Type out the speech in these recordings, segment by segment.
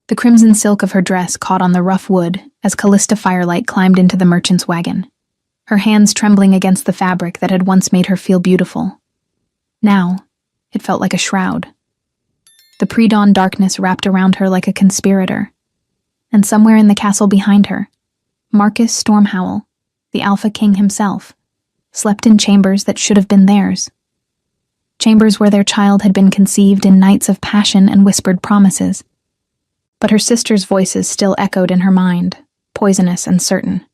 The crimson silk of her dress caught on the rough wood as Callista Firelight climbed into the merchant's wagon, her hands trembling against the fabric that had once made her feel beautiful. Now, it felt like a shroud. The pre-dawn darkness wrapped around her like a conspirator, and somewhere in the castle behind her, Marcus Stormhowl, the Alpha King himself, slept in chambers that should have been theirs. Chambers where their child had been conceived in nights of passion and whispered promises. But her sister's voices still echoed in her mind, poisonous and certain.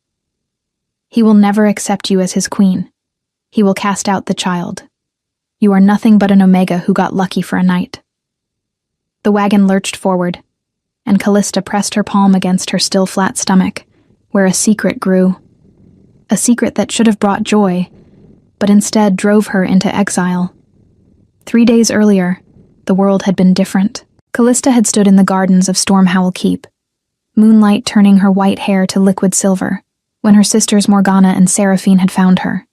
He will never accept you as his queen. He will cast out the child. You are nothing but an Omega who got lucky for a night. The wagon lurched forward, and Callista pressed her palm against her still flat stomach, where a secret grew. A secret that should have brought joy, but instead drove her into exile. 3 days earlier, the world had been different. Callista had stood in the gardens of Stormhowl Keep, moonlight turning her white hair to liquid silver, when her sisters Morgana and Seraphine had found her.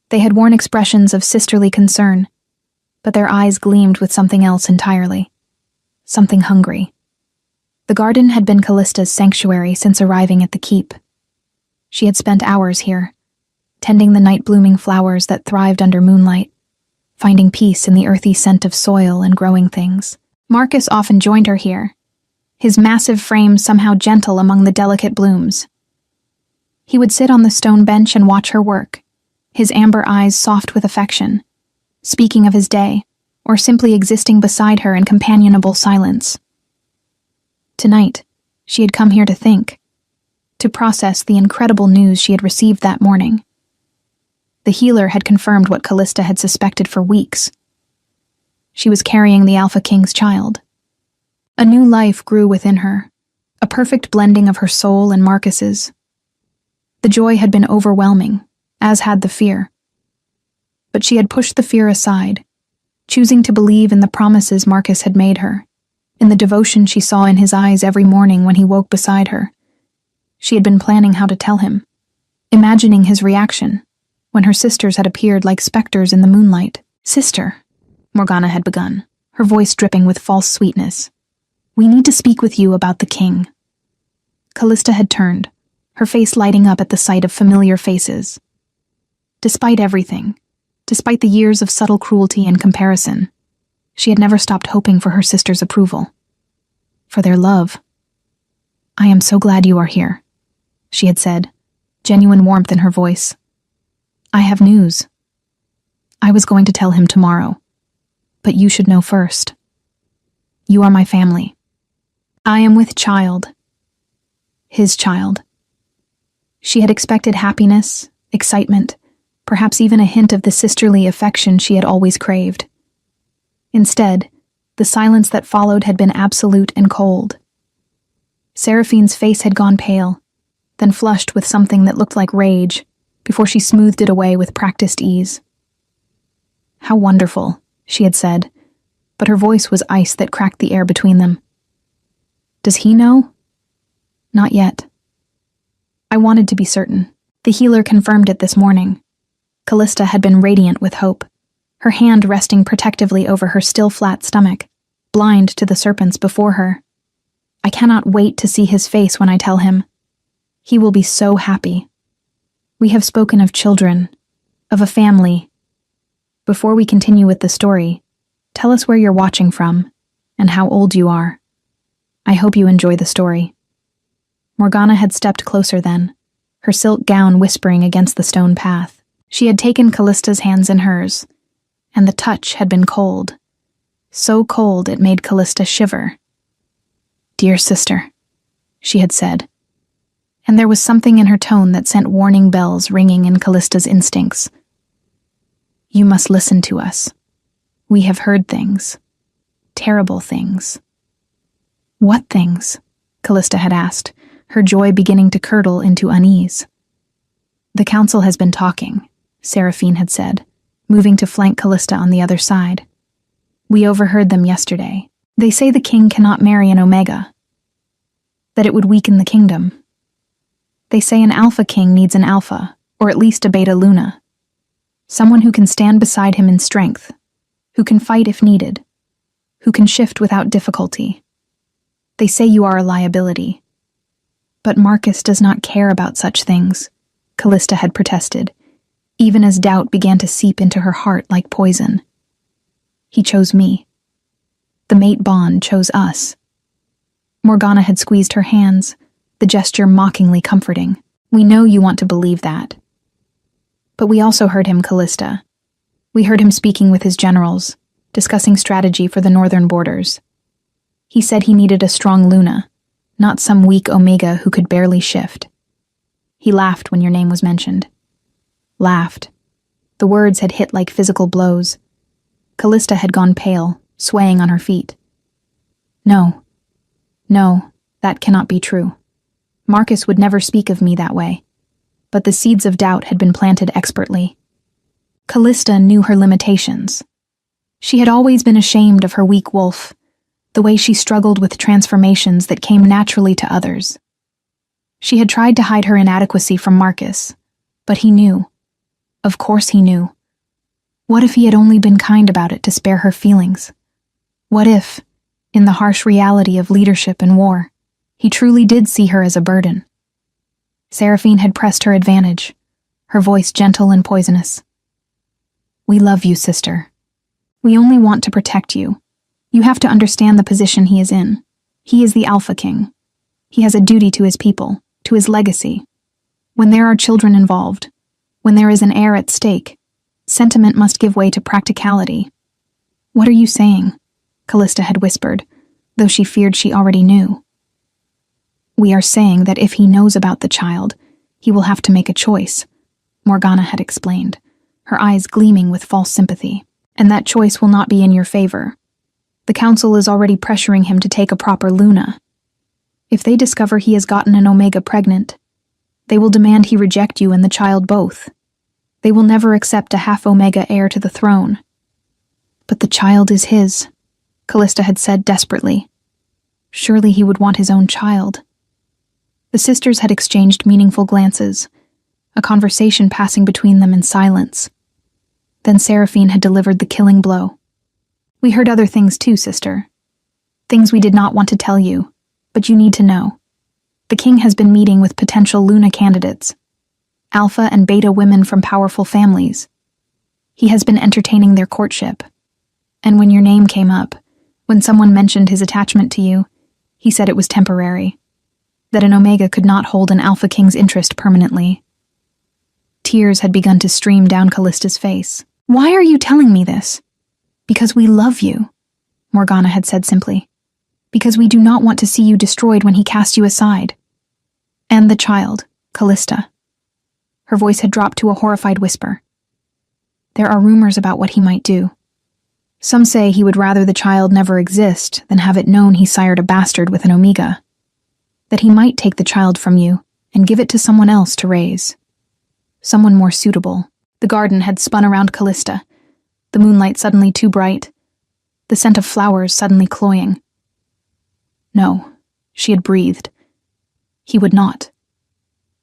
They had worn expressions of sisterly concern, but their eyes gleamed with something else entirely. Something hungry. The garden had been Callista's sanctuary since arriving at the keep. She had spent hours here, tending the night-blooming flowers that thrived under moonlight, finding peace in the earthy scent of soil and growing things. Marcus often joined her here, his massive frame somehow gentle among the delicate blooms. He would sit on the stone bench and watch her work, his amber eyes soft with affection, speaking of his day, or simply existing beside her in companionable silence. Tonight, she had come here to think, to process the incredible news she had received that morning. The healer had confirmed what Callista had suspected for weeks. She was carrying the Alpha King's child. A new life grew within her, a perfect blending of her soul and Marcus's. The joy had been overwhelming, as had the fear. But she had pushed the fear aside, choosing to believe in the promises Marcus had made her, in the devotion she saw in his eyes every morning when he woke beside her. She had been planning how to tell him, imagining his reaction, when her sisters had appeared like specters in the moonlight. "Sister," Morgana had begun, her voice dripping with false sweetness. "We need to speak with you about the king." Callista had turned, her face lighting up at the sight of familiar faces. Despite everything, despite the years of subtle cruelty and comparison, she had never stopped hoping for her sister's approval, for their love. "I am so glad you are here," she had said, genuine warmth in her voice. "I have news. I was going to tell him tomorrow, but you should know first. You are my family. I am with child. His child." She had expected happiness, excitement, perhaps even a hint of the sisterly affection she had always craved. Instead, the silence that followed had been absolute and cold. Seraphine's face had gone pale, then flushed with something that looked like rage, before she smoothed it away with practiced ease. "How wonderful," she had said, but her voice was ice that cracked the air between them. "Does he know?" "Not yet." "I wanted to be certain." The healer confirmed it this morning. Callista had been radiant with hope, her hand resting protectively over her still flat stomach, blind to the serpents before her. "I cannot wait to see his face when I tell him. He will be so happy. We have spoken of children, of a family. Before we continue with the story, tell us where you're watching from, and how old you are. I hope you enjoy the story." Morgana had stepped closer then, her silk gown whispering against the stone path. She had taken Callista's hands in hers, and the touch had been cold. So cold it made Callista shiver. "Dear sister," she had said, and there was something in her tone that sent warning bells ringing in Callista's instincts. "You must listen to us. We have heard things. Terrible things." "What things?" Callista had asked, her joy beginning to curdle into unease. "The council has been talking," Seraphine had said, moving to flank Callista on the other side. "We overheard them yesterday. They say the king cannot marry an Omega, that it would weaken the kingdom. They say an Alpha King needs an Alpha, or at least a Beta Luna. Someone who can stand beside him in strength, who can fight if needed, who can shift without difficulty. They say you are a liability. But Marcus does not care about such things, Callista had protested, even as doubt began to seep into her heart like poison. He chose me. The mate bond chose us. Morgana had squeezed her hands, the gesture mockingly comforting. We know you want to believe that. But we also heard him, Callista. We heard him speaking with his generals, discussing strategy for the northern borders. He said he needed a strong Luna, not some weak Omega who could barely shift. He laughed when your name was mentioned. Laughed. The words had hit like physical blows. Callista had gone pale, swaying on her feet. No, that cannot be true. Marcus would never speak of me that way. But the seeds of doubt had been planted expertly. Callista knew her limitations. She had always been ashamed of her weak wolf, the way she struggled with transformations that came naturally to others. She had tried to hide her inadequacy from Marcus, but he knew. Of course he knew. What if he had only been kind about it to spare her feelings? What if, in the harsh reality of leadership and war, he truly did see her as a burden? Seraphine had pressed her advantage, her voice gentle and poisonous. We love you, sister. We only want to protect you. You have to understand the position he is in. He is the Alpha King. He has a duty to his people, to his legacy. When there are children involved, when there is an heir at stake, sentiment must give way to practicality. What are you saying? Callista had whispered, though she feared she already knew. We are saying that if he knows about the child, he will have to make a choice, Morgana had explained, her eyes gleaming with false sympathy. And that choice will not be in your favor. The council is already pressuring him to take a proper Luna. If they discover he has gotten an Omega pregnant, they will demand he reject you and the child both. They will never accept a half-Omega heir to the throne. But the child is his, Callista had said desperately. Surely he would want his own child. The sisters had exchanged meaningful glances, a conversation passing between them in silence. Then Seraphine had delivered the killing blow. We heard other things too, sister. Things we did not want to tell you, but you need to know. The king has been meeting with potential Luna candidates, Alpha and Beta women from powerful families. He has been entertaining their courtship. And when your name came up, when someone mentioned his attachment to you, he said it was temporary, that an Omega could not hold an Alpha King's interest permanently. Tears had begun to stream down Callista's face. Why are you telling me this? Because we love you, Morgana had said simply. Because we do not want to see you destroyed when he cast you aside. And the child, Callista. Her voice had dropped to a horrified whisper. There are rumors about what he might do. Some say he would rather the child never exist than have it known he sired a bastard with an Omega. That he might take the child from you and give it to someone else to raise. Someone more suitable. The garden had spun around Callista, the moonlight suddenly too bright, the scent of flowers suddenly cloying. No, she had breathed. He would not.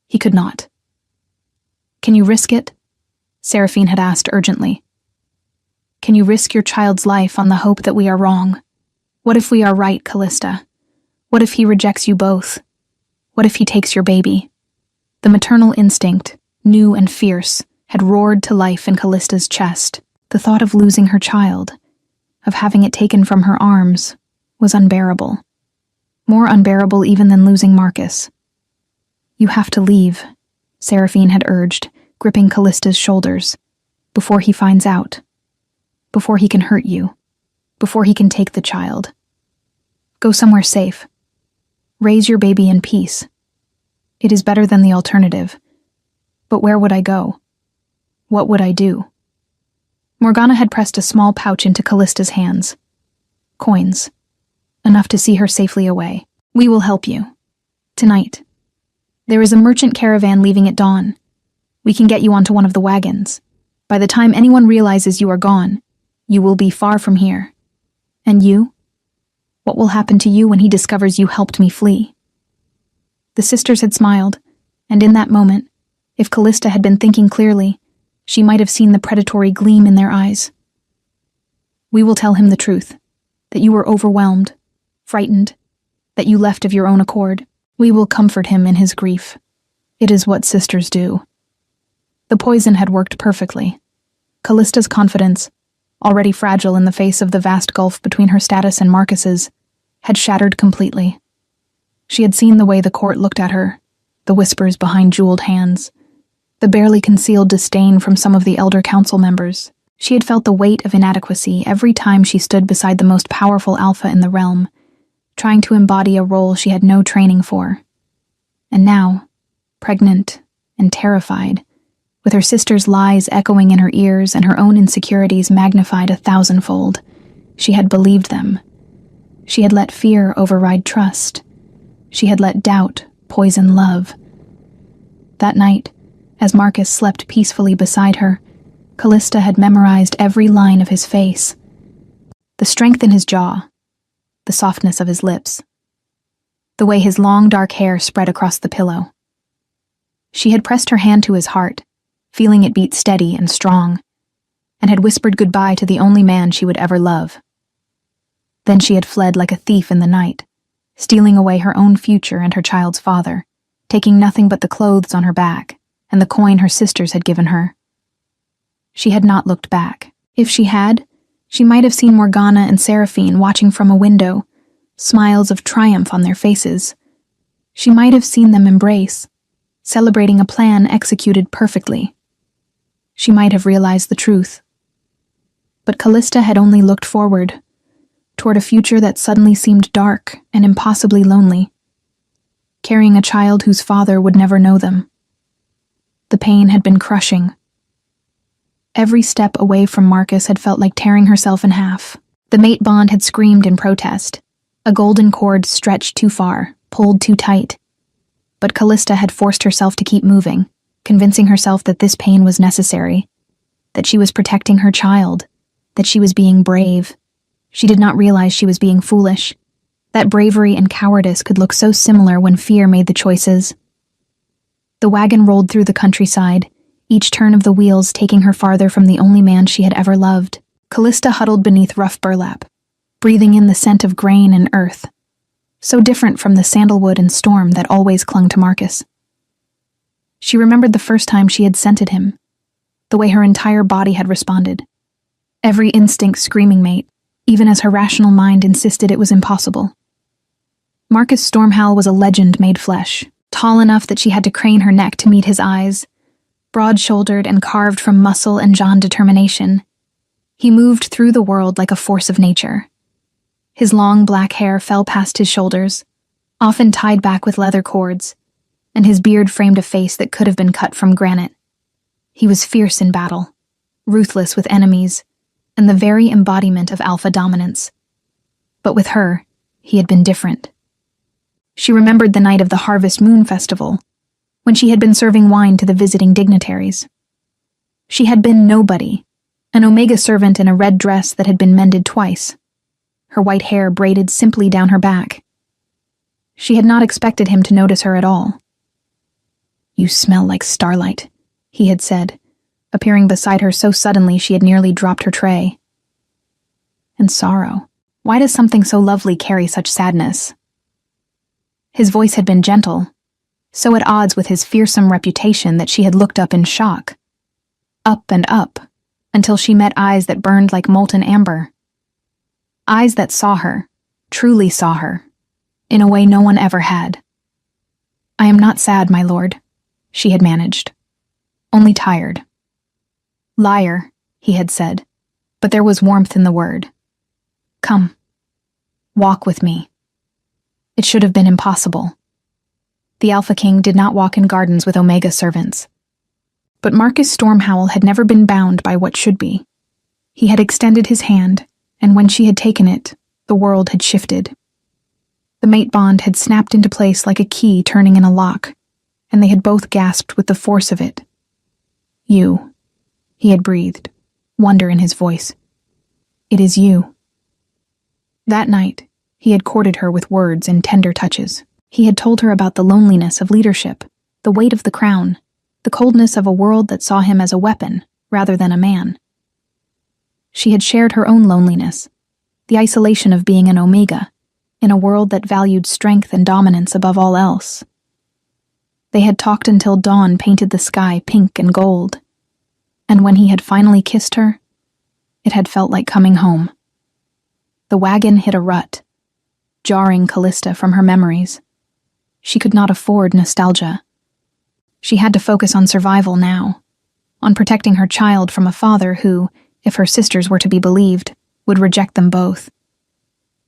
He could not. Can you risk it? Seraphine had asked urgently. Can you risk your child's life on the hope that we are wrong? What if we are right, Callista? What if he rejects you both? What if he takes your baby? The maternal instinct, new and fierce, had roared to life in Callista's chest. The thought of losing her child, of having it taken from her arms, was unbearable. More unbearable even than losing Marcus. You have to leave, Seraphine had urged, gripping Callista's shoulders. Before he finds out. Before he can hurt you. Before he can take the child. Go somewhere safe. Raise your baby in peace. It is better than the alternative. But where would I go? What would I do? Morgana had pressed a small pouch into Callista's hands. Coins. Enough to see her safely away. We will help you. Tonight. There is a merchant caravan leaving at dawn. We can get you onto one of the wagons. By the time anyone realizes you are gone, you will be far from here. And you? What will happen to you when he discovers you helped me flee? The sisters had smiled, and in that moment, if Callista had been thinking clearly, she might have seen the predatory gleam in their eyes. We will tell him the truth, that you were overwhelmed, frightened, that you left of your own accord. We will comfort him in his grief. It is what sisters do." The poison had worked perfectly. Callista's confidence, already fragile in the face of the vast gulf between her status and Marcus's, had shattered completely. She had seen the way the court looked at her, the whispers behind jeweled hands, the barely concealed disdain from some of the elder council members. She had felt the weight of inadequacy every time she stood beside the most powerful alpha in the realm, trying to embody a role she had no training for. And now, pregnant and terrified, with her sister's lies echoing in her ears and her own insecurities magnified 1,000-fold, she had believed them. She had let fear override trust. She had let doubt poison love. That night, as Marcus slept peacefully beside her, Callista had memorized every line of his face. The strength in his jaw, the softness of his lips, the way his long dark hair spread across the pillow. She had pressed her hand to his heart, feeling it beat steady and strong, and had whispered goodbye to the only man she would ever love. Then she had fled like a thief in the night, stealing away her own future and her child's father, taking nothing but the clothes on her back and the coin her sisters had given her. She had not looked back. If she had, she might have seen Morgana and Seraphine watching from a window, smiles of triumph on their faces. She might have seen them embrace, celebrating a plan executed perfectly. She might have realized the truth. But Callista had only looked forward, toward a future that suddenly seemed dark and impossibly lonely, carrying a child whose father would never know them. The pain had been crushing. Every step away from Marcus had felt like tearing herself in half. The mate bond had screamed in protest. A golden cord stretched too far, pulled too tight. But Callista had forced herself to keep moving, convincing herself that this pain was necessary, that she was protecting her child, that she was being brave. She did not realize she was being foolish. That bravery and cowardice could look so similar when fear made the choices. The wagon rolled through the countryside, each turn of the wheels taking her farther from the only man she had ever loved. Callista huddled beneath rough burlap, breathing in the scent of grain and earth, so different from the sandalwood and storm that always clung to Marcus. She remembered the first time she had scented him, the way her entire body had responded, every instinct screaming mate, even as her rational mind insisted it was impossible. Marcus Stormhowl was a legend made flesh, tall enough that she had to crane her neck to meet his eyes, broad-shouldered and carved from muscle and jawn determination. He moved through the world like a force of nature. His long black hair fell past his shoulders, often tied back with leather cords, and his beard framed a face that could have been cut from granite. He was fierce in battle, ruthless with enemies, and the very embodiment of alpha dominance. But with her, he had been different. She remembered the night of the Harvest Moon Festival, when she had been serving wine to the visiting dignitaries. She had been nobody, an Omega servant in a red dress that had been mended twice, her white hair braided simply down her back. She had not expected him to notice her at all. "You smell like starlight," he had said, appearing beside her so suddenly she had nearly dropped her tray. And sorrow. Why does something so lovely carry such sadness? His voice had been gentle, so at odds with his fearsome reputation that she had looked up in shock. Up and up, until she met eyes that burned like molten amber. Eyes that saw her, truly saw her, in a way no one ever had. "I am not sad, my lord," she had managed. "Only tired." "Liar," he had said, but there was warmth in the word. "Come. Walk with me." It should have been impossible. The Alpha King did not walk in gardens with Omega servants. But Marcus Stormhowl had never been bound by what should be. He had extended his hand, and when she had taken it, the world had shifted. The mate bond had snapped into place like a key turning in a lock, and they had both gasped with the force of it. "You," he had breathed, wonder in his voice. "It is you." That night, he had courted her with words and tender touches. He had told her about the loneliness of leadership, the weight of the crown, the coldness of a world that saw him as a weapon rather than a man. She had shared her own loneliness, the isolation of being an Omega, in a world that valued strength and dominance above all else. They had talked until dawn painted the sky pink and gold, and when he had finally kissed her, it had felt like coming home. The wagon hit a rut, jarring Callista from her memories. She could not afford nostalgia. She had to focus on survival now, on protecting her child from a father who, if her sisters were to be believed, would reject them both.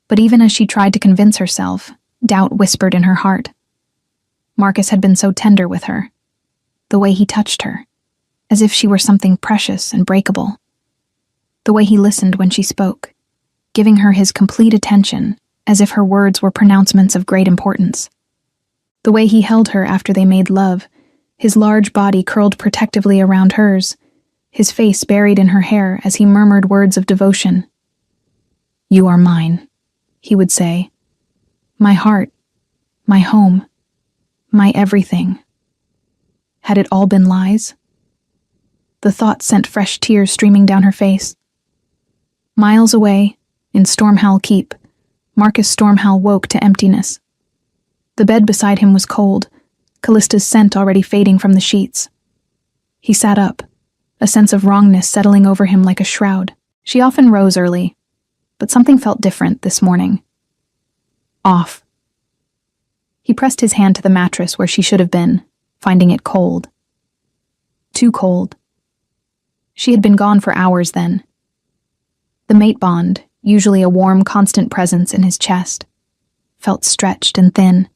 But even as she tried to convince herself, doubt whispered in her heart. Marcus had been so tender with her, the way he touched her, as if she were something precious and breakable. The way he listened when she spoke, giving her his complete attention, as if her words were pronouncements of great importance. The way he held her after they made love, his large body curled protectively around hers, his face buried in her hair as he murmured words of devotion. "You are mine," he would say. "My heart, my home, my everything." Had it all been lies? The thought sent fresh tears streaming down her face. Miles away, in Stormhowl Keep, Marcus Stormhowl woke to emptiness. The bed beside him was cold, Callista's scent already fading from the sheets. He sat up, a sense of wrongness settling over him like a shroud. She often rose early, but something felt different this morning. Off. He pressed his hand to the mattress where she should have been, finding it cold. Too cold. She had been gone for hours then. The mate bond, usually a warm, constant presence in his chest, felt stretched and thin,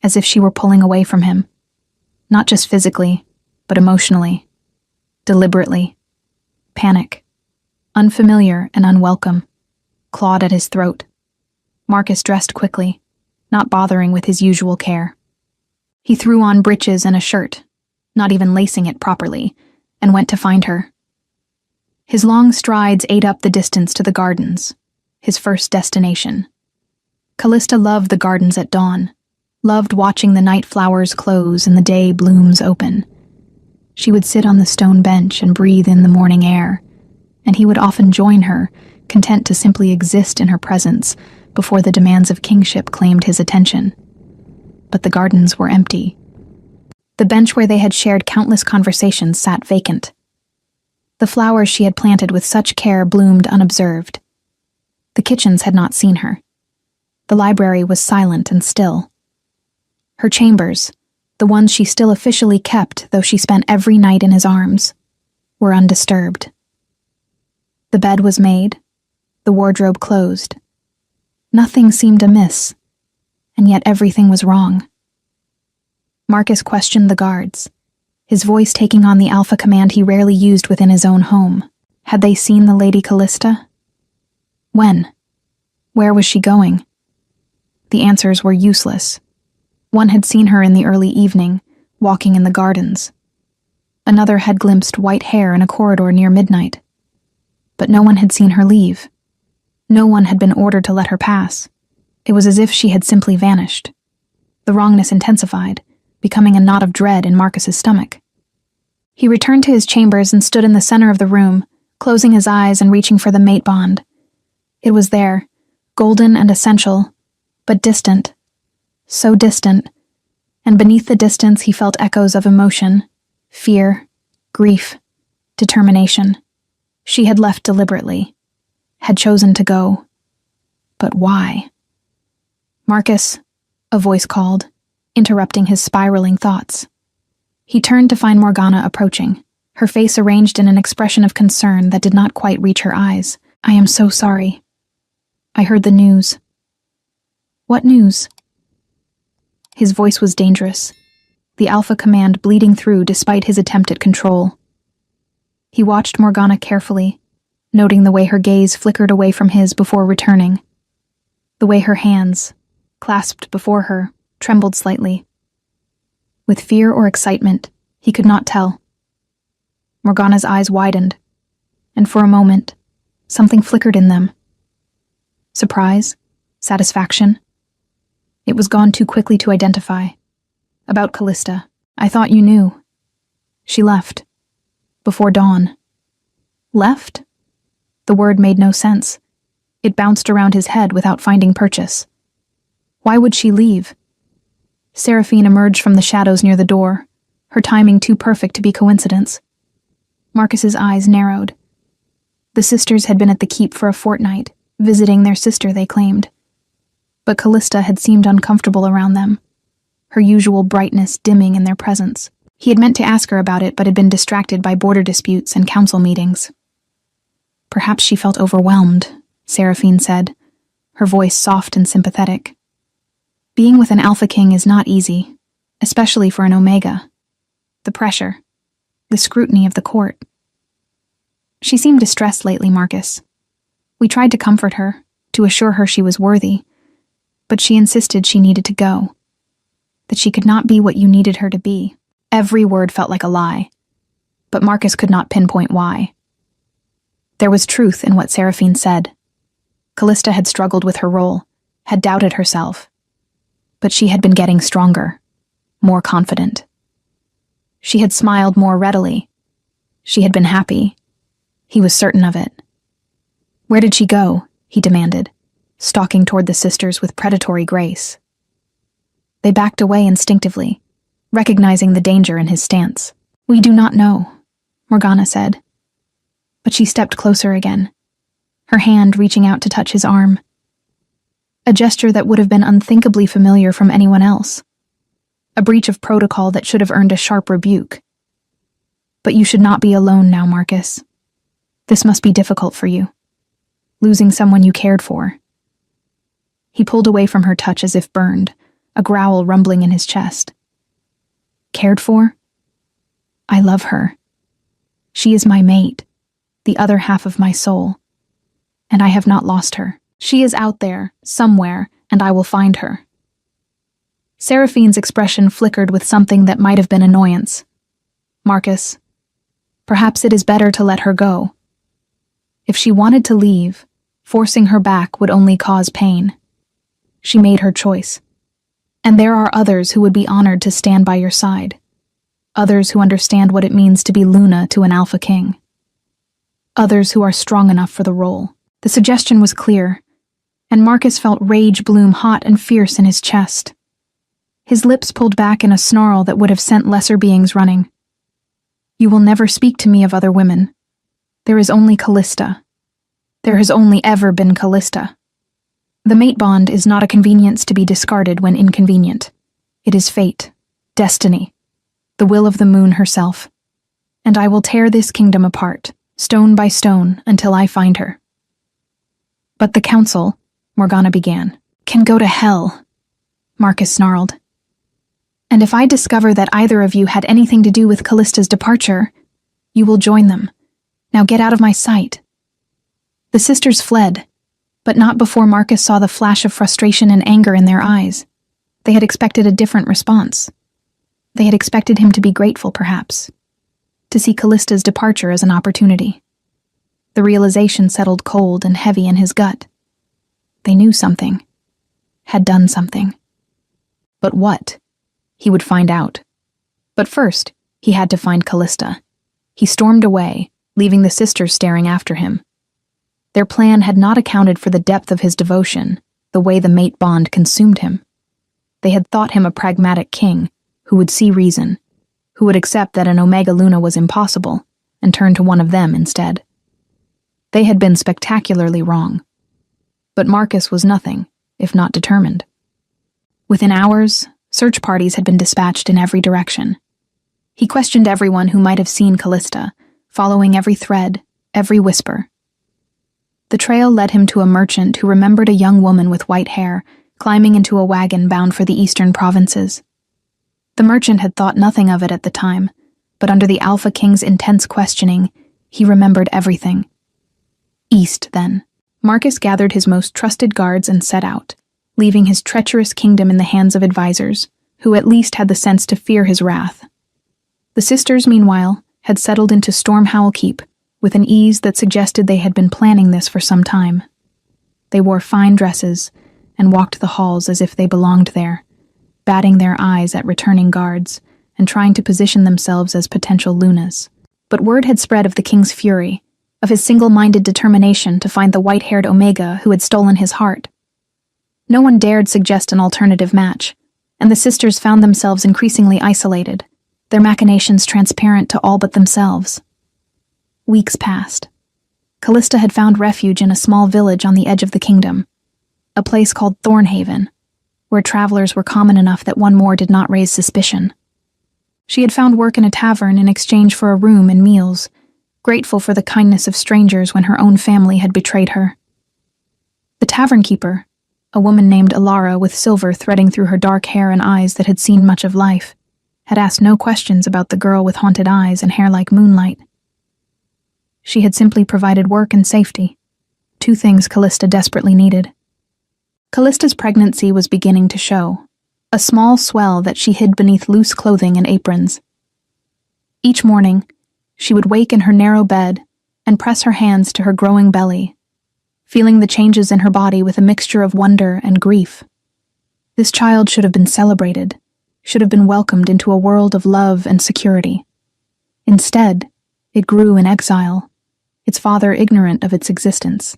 as if she were pulling away from him, not just physically, but emotionally, deliberately. Panic, unfamiliar and unwelcome, clawed at his throat. Marcus dressed quickly, not bothering with his usual care. He threw on breeches and a shirt, not even lacing it properly, and went to find her. His long strides ate up the distance to the gardens, his first destination. Callista loved the gardens at dawn, loved watching the night flowers close and the day blooms open. She would sit on the stone bench and breathe in the morning air, and he would often join her, content to simply exist in her presence before the demands of kingship claimed his attention. But the gardens were empty. The bench where they had shared countless conversations sat vacant. The flowers she had planted with such care bloomed unobserved. The kitchens had not seen her. The library was silent and still. Her chambers, the ones she still officially kept though she spent every night in his arms, were undisturbed. The bed was made, the wardrobe closed. Nothing seemed amiss, and yet everything was wrong. Marcus questioned the guards, his voice taking on the alpha command he rarely used within his own home. Had they seen the Lady Callista? When? Where was she going? The answers were useless. One had seen her in the early evening, walking in the gardens. Another had glimpsed white hair in a corridor near midnight. But no one had seen her leave. No one had been ordered to let her pass. It was as if she had simply vanished. The wrongness intensified, becoming a knot of dread in Marcus's stomach. He returned to his chambers and stood in the center of the room, closing his eyes and reaching for the mate bond. It was there, golden and essential, but distant. So distant, and beneath the distance he felt echoes of emotion, fear, grief, determination. She had left deliberately, had chosen to go. But why? "Marcus," a voice called, interrupting his spiraling thoughts. He turned to find Morgana approaching, her face arranged in an expression of concern that did not quite reach her eyes. "I am so sorry. I heard the news." "What news?" His voice was dangerous, the alpha command bleeding through despite his attempt at control. He watched Morgana carefully, noting the way her gaze flickered away from his before returning, the way her hands, clasped before her, trembled slightly. With fear or excitement, he could not tell. Morgana's eyes widened, and for a moment, something flickered in them. Surprise? Satisfaction? It was gone too quickly to identify. "About Callista. I thought you knew." "She left. Before dawn." "Left?" The word made no sense. It bounced around his head without finding purchase. Why would she leave? Seraphine emerged from the shadows near the door, her timing too perfect to be coincidence. Marcus's eyes narrowed. The sisters had been at the keep for a fortnight, visiting their sister, they claimed. But Callista had seemed uncomfortable around them, her usual brightness dimming in their presence. He had meant to ask her about it, but had been distracted by border disputes and council meetings. Perhaps she felt overwhelmed, Seraphine said, her voice soft and sympathetic. Being with an Alpha King is not easy, especially for an Omega. The pressure, the scrutiny of the court. She seemed distressed lately, Marcus. We tried to comfort her, to assure her she was worthy, but she insisted she needed to go, that she could not be what you needed her to be. Every word felt like a lie, but Marcus could not pinpoint why. There was truth in what Seraphine said. Callista had struggled with her role, had doubted herself, but she had been getting stronger, more confident. She had smiled more readily. She had been happy. He was certain of it. Where did she go? He demanded, stalking toward the sisters with predatory grace. They backed away instinctively, recognizing the danger in his stance. We do not know, Morgana said. But she stepped closer again, her hand reaching out to touch his arm. A gesture that would have been unthinkably familiar from anyone else. A breach of protocol that should have earned a sharp rebuke. But you should not be alone now, Marcus. This must be difficult for you. Losing someone you cared for. He pulled away from her touch as if burned, a growl rumbling in his chest. Cared for? I love her. She is my mate, the other half of my soul. And I have not lost her. She is out there, somewhere, and I will find her. Seraphine's expression flickered with something that might have been annoyance. Marcus, perhaps it is better to let her go. If she wanted to leave, forcing her back would only cause pain. She made her choice. And there are others who would be honored to stand by your side. Others who understand what it means to be Luna to an Alpha King. Others who are strong enough for the role. The suggestion was clear, and Marcus felt rage bloom hot and fierce in his chest. His lips pulled back in a snarl that would have sent lesser beings running. You will never speak to me of other women. There is only Callista. There has only ever been Callista. The mate bond is not a convenience to be discarded when inconvenient. It is fate, destiny, the will of the moon herself. And I will tear this kingdom apart, stone by stone, until I find her. But the council, Morgana began, can go to hell, Marcus snarled. And if I discover that either of you had anything to do with Callista's departure, you will join them. Now get out of my sight. The sisters fled, but not before Marcus saw the flash of frustration and anger in their eyes. They had expected a different response. They had expected him to be grateful, perhaps, to see Callista's departure as an opportunity. The realization settled cold and heavy in his gut. They knew something, had done something. But what? He would find out. But first, he had to find Callista. He stormed away, leaving the sisters staring after him. Their plan had not accounted for the depth of his devotion, the way the mate bond consumed him. They had thought him a pragmatic king, who would see reason, who would accept that an Omega Luna was impossible, and turn to one of them instead. They had been spectacularly wrong. But Marcus was nothing, if not determined. Within hours, search parties had been dispatched in every direction. He questioned everyone who might have seen Callista, following every thread, every whisper. The trail led him to a merchant who remembered a young woman with white hair climbing into a wagon bound for the eastern provinces. The merchant had thought nothing of it at the time, but under the Alpha King's intense questioning, he remembered everything. East, then. Marcus gathered his most trusted guards and set out, leaving his treacherous kingdom in the hands of advisors, who at least had the sense to fear his wrath. The sisters, meanwhile, had settled into Stormhowl Keep, with an ease that suggested they had been planning this for some time. They wore fine dresses and walked the halls as if they belonged there, batting their eyes at returning guards and trying to position themselves as potential Lunas. But word had spread of the king's fury, of his single-minded determination to find the white-haired Omega who had stolen his heart. No one dared suggest an alternative match, and the sisters found themselves increasingly isolated, their machinations transparent to all but themselves. Weeks passed. Callista had found refuge in a small village on the edge of the kingdom, a place called Thornhaven, where travelers were common enough that one more did not raise suspicion. She had found work in a tavern in exchange for a room and meals, grateful for the kindness of strangers when her own family had betrayed her. The tavern keeper, a woman named Alara with silver threading through her dark hair and eyes that had seen much of life, had asked no questions about the girl with haunted eyes and hair like moonlight. She had simply provided work and safety, two things Callista desperately needed. Callista's pregnancy was beginning to show, a small swell that she hid beneath loose clothing and aprons. Each morning, she would wake in her narrow bed and press her hands to her growing belly, feeling the changes in her body with a mixture of wonder and grief. This child should have been celebrated, should have been welcomed into a world of love and security. Instead, it grew in exile, its father ignorant of its existence.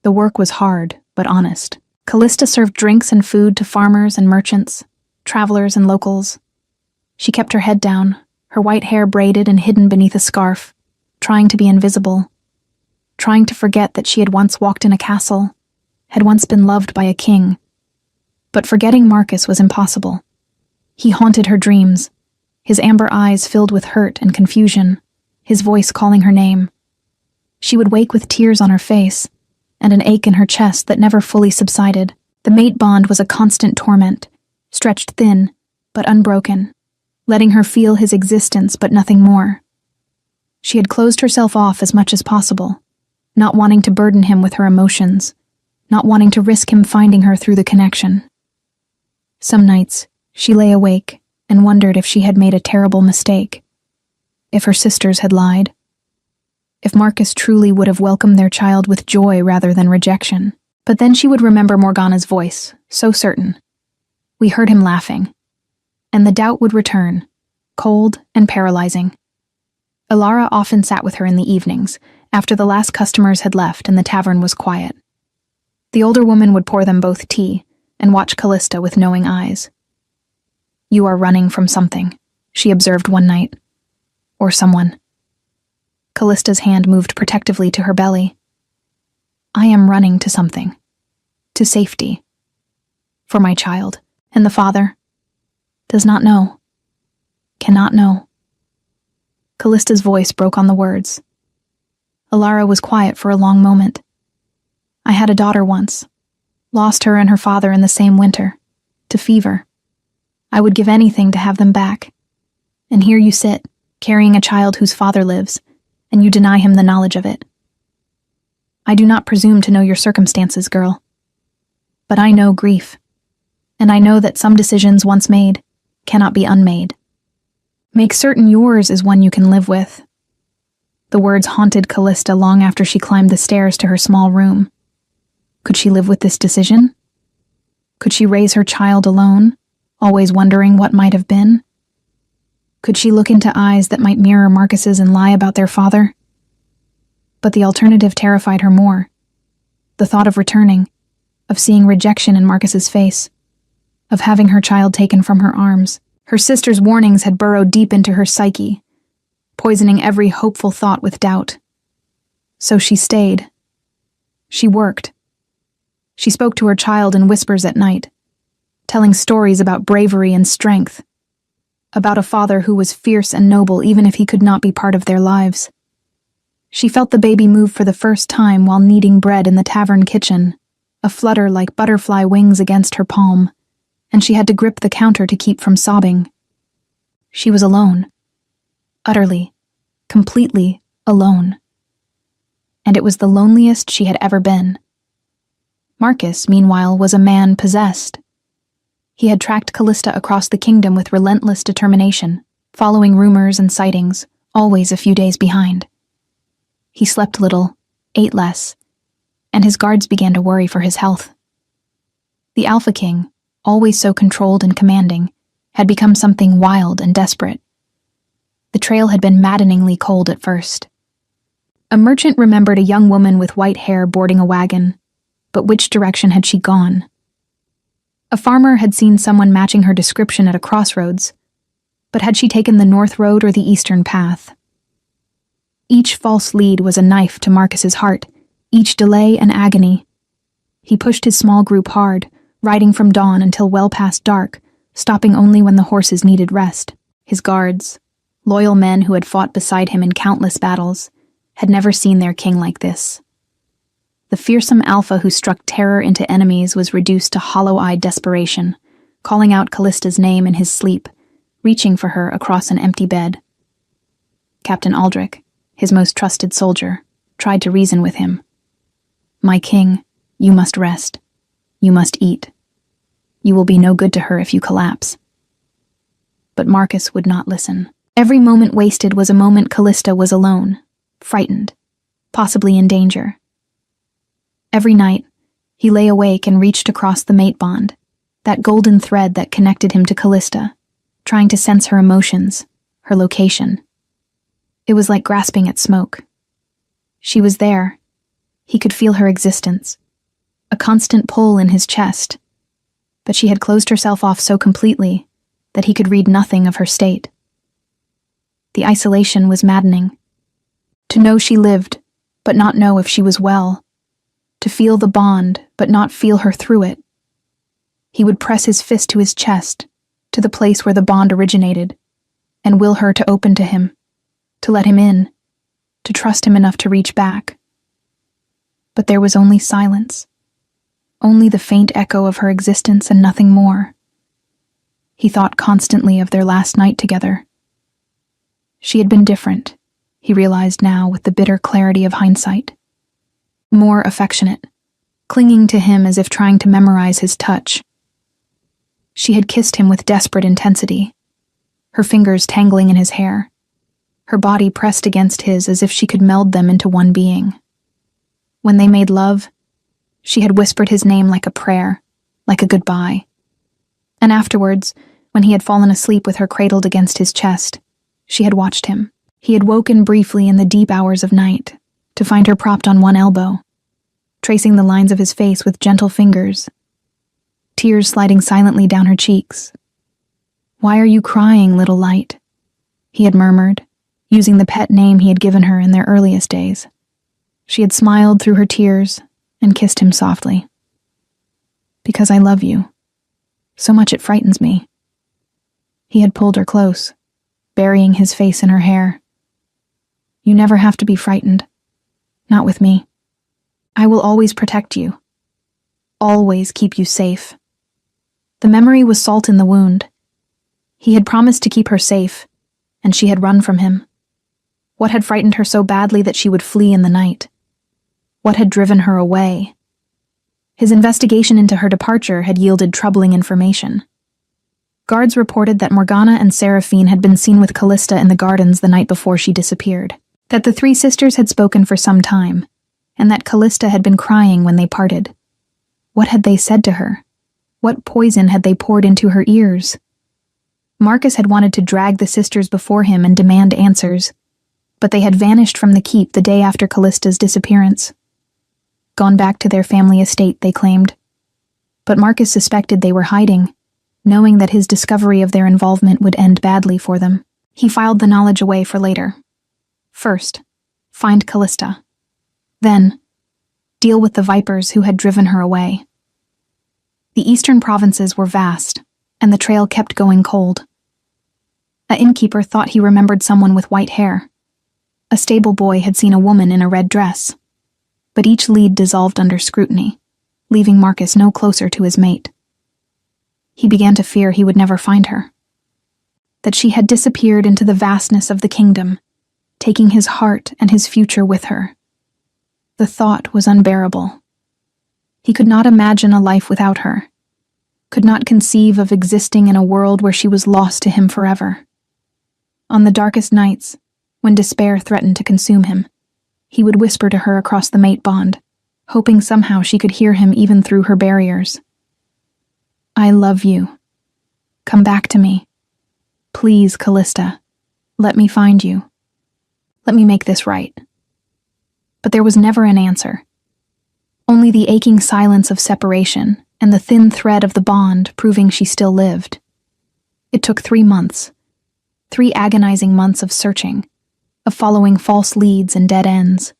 The work was hard, but honest. Callista served drinks and food to farmers and merchants, travelers and locals. She kept her head down, her white hair braided and hidden beneath a scarf, trying to be invisible, trying to forget that she had once walked in a castle, had once been loved by a king. But forgetting Marcus was impossible. He haunted her dreams, his amber eyes filled with hurt and confusion, his voice calling her name. She would wake with tears on her face, and an ache in her chest that never fully subsided. The mate bond was a constant torment, stretched thin, but unbroken, letting her feel his existence but nothing more. She had closed herself off as much as possible, not wanting to burden him with her emotions, not wanting to risk him finding her through the connection. Some nights, she lay awake and wondered if she had made a terrible mistake, if her sisters had lied, if Marcus truly would have welcomed their child with joy rather than rejection. But then she would remember Morgana's voice, so certain. We heard him laughing, and the doubt would return, cold and paralyzing. Alara often sat with her in the evenings, after the last customers had left and the tavern was quiet. The older woman would pour them both tea and watch Callista with knowing eyes. "You are running from something," she observed one night. Or someone. Callista's hand moved protectively to her belly. "I am running to something. To safety. For my child. And the father does not know. Cannot know." Callista's voice broke on the words. Alara was quiet for a long moment. "I had a daughter once. Lost her and her father in the same winter. To fever. I would give anything to have them back. And here you sit, carrying a child whose father lives, and you deny him the knowledge of it. I do not presume to know your circumstances, girl. But I know grief. And I know that some decisions once made cannot be unmade. Make certain yours is one you can live with." The words haunted Callista long after she climbed the stairs to her small room. Could she live with this decision? Could she raise her child alone, always wondering what might have been? Could she look into eyes that might mirror Marcus's and lie about their father? But the alternative terrified her more. The thought of returning, of seeing rejection in Marcus's face, of having her child taken from her arms. Her sister's warnings had burrowed deep into her psyche, poisoning every hopeful thought with doubt. So she stayed. She worked. She spoke to her child in whispers at night, telling stories about bravery and strength, about a father who was fierce and noble even if he could not be part of their lives. She felt the baby move for the first time while kneading bread in the tavern kitchen, a flutter like butterfly wings against her palm, and she had to grip the counter to keep from sobbing. She was alone. Utterly, completely alone. And it was the loneliest she had ever been. Marcus, meanwhile, was a man possessed. He had tracked Callista across the kingdom with relentless determination, following rumors and sightings, always a few days behind. He slept little, ate less, and his guards began to worry for his health. The Alpha King, always so controlled and commanding, had become something wild and desperate. The trail had been maddeningly cold at first. A merchant remembered a young woman with white hair boarding a wagon, but which direction had she gone? A farmer had seen someone matching her description at a crossroads, but had she taken the north road or the eastern path? Each false lead was a knife to Marcus's heart, each delay an agony. He pushed his small group hard, riding from dawn until well past dark, stopping only when the horses needed rest. His guards, loyal men who had fought beside him in countless battles, had never seen their king like this. The fearsome alpha who struck terror into enemies was reduced to hollow-eyed desperation, calling out Callista's name in his sleep, reaching for her across an empty bed. Captain Aldrich, his most trusted soldier, tried to reason with him. "My king, you must rest. You must eat. You will be no good to her if you collapse." But Marcus would not listen. Every moment wasted was a moment Callista was alone, frightened, possibly in danger. Every night, he lay awake and reached across the mate bond, that golden thread that connected him to Callista, trying to sense her emotions, her location. It was like grasping at smoke. She was there. He could feel her existence, a constant pull in his chest, but she had closed herself off so completely that he could read nothing of her state. The isolation was maddening. To know she lived, but not know if she was well. To feel the bond, but not feel her through it. He would press his fist to his chest, to the place where the bond originated, and will her to open to him, to let him in, to trust him enough to reach back. But there was only silence, only the faint echo of her existence and nothing more. He thought constantly of their last night together. She had been different, he realized now with the bitter clarity of hindsight. More affectionate, clinging to him as if trying to memorize his touch. She had kissed him with desperate intensity, her fingers tangling in his hair, her body pressed against his as if she could meld them into one being. When they made love, she had whispered his name like a prayer, like a goodbye. And afterwards, when he had fallen asleep with her cradled against his chest, she had watched him. He had woken briefly in the deep hours of night, to find her propped on one elbow, tracing the lines of his face with gentle fingers, tears sliding silently down her cheeks. "Why are you crying, little light?" he had murmured, using the pet name he had given her in their earliest days. She had smiled through her tears and kissed him softly. "Because I love you. So much it frightens me." He had pulled her close, burying his face in her hair. "You never have to be frightened. Not with me. I will always protect you. Always keep you safe." The memory was salt in the wound. He had promised to keep her safe, and she had run from him. What had frightened her so badly that she would flee in the night? What had driven her away? His investigation into her departure had yielded troubling information. Guards reported that Morgana and Seraphine had been seen with Callista in the gardens the night before she disappeared, that the three sisters had spoken for some time, and that Callista had been crying when they parted. What had they said to her? What poison had they poured into her ears? Marcus had wanted to drag the sisters before him and demand answers, but they had vanished from the keep the day after Callista's disappearance. Gone back to their family estate, they claimed. But Marcus suspected they were hiding, knowing that his discovery of their involvement would end badly for them. He filed the knowledge away for later. First, find Callista. Then, deal with the vipers who had driven her away. The eastern provinces were vast, and the trail kept going cold. A innkeeper thought he remembered someone with white hair. A stable boy had seen a woman in a red dress. But each lead dissolved under scrutiny, leaving Marcus no closer to his mate. He began to fear he would never find her. That she had disappeared into the vastness of the kingdom, taking his heart and his future with her. The thought was unbearable. He could not imagine a life without her, could not conceive of existing in a world where she was lost to him forever. On the darkest nights, when despair threatened to consume him, he would whisper to her across the mate bond, hoping somehow she could hear him even through her barriers. "I love you. Come back to me. Please, Callista, let me find you. Let me make this right." But there was never an answer. Only the aching silence of separation and the thin thread of the bond proving she still lived. It took 3 months. 3 agonizing months of searching, of following false leads and dead ends,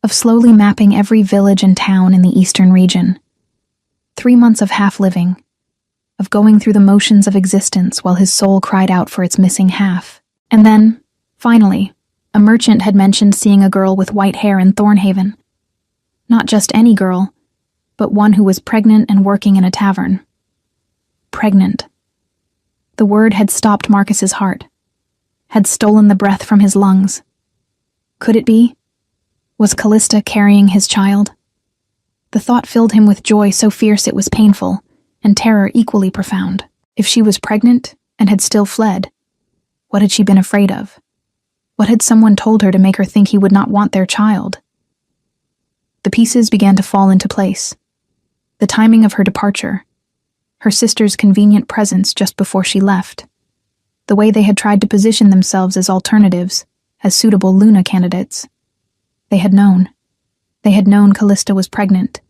of slowly mapping every village and town in the eastern region. 3 months of half-living, of going through the motions of existence while his soul cried out for its missing half. And then, finally, a merchant had mentioned seeing a girl with white hair in Thornhaven. Not just any girl, but one who was pregnant and working in a tavern. Pregnant. The word had stopped Marcus's heart, had stolen the breath from his lungs. Could it be? Was Callista carrying his child? The thought filled him with joy so fierce it was painful, and terror equally profound. If she was pregnant and had still fled, what had she been afraid of? What had someone told her to make her think he would not want their child? The pieces began to fall into place. The timing of her departure, her sister's convenient presence just before she left, the way they had tried to position themselves as alternatives, as suitable Luna candidates. They had known. They had known Callista was pregnant,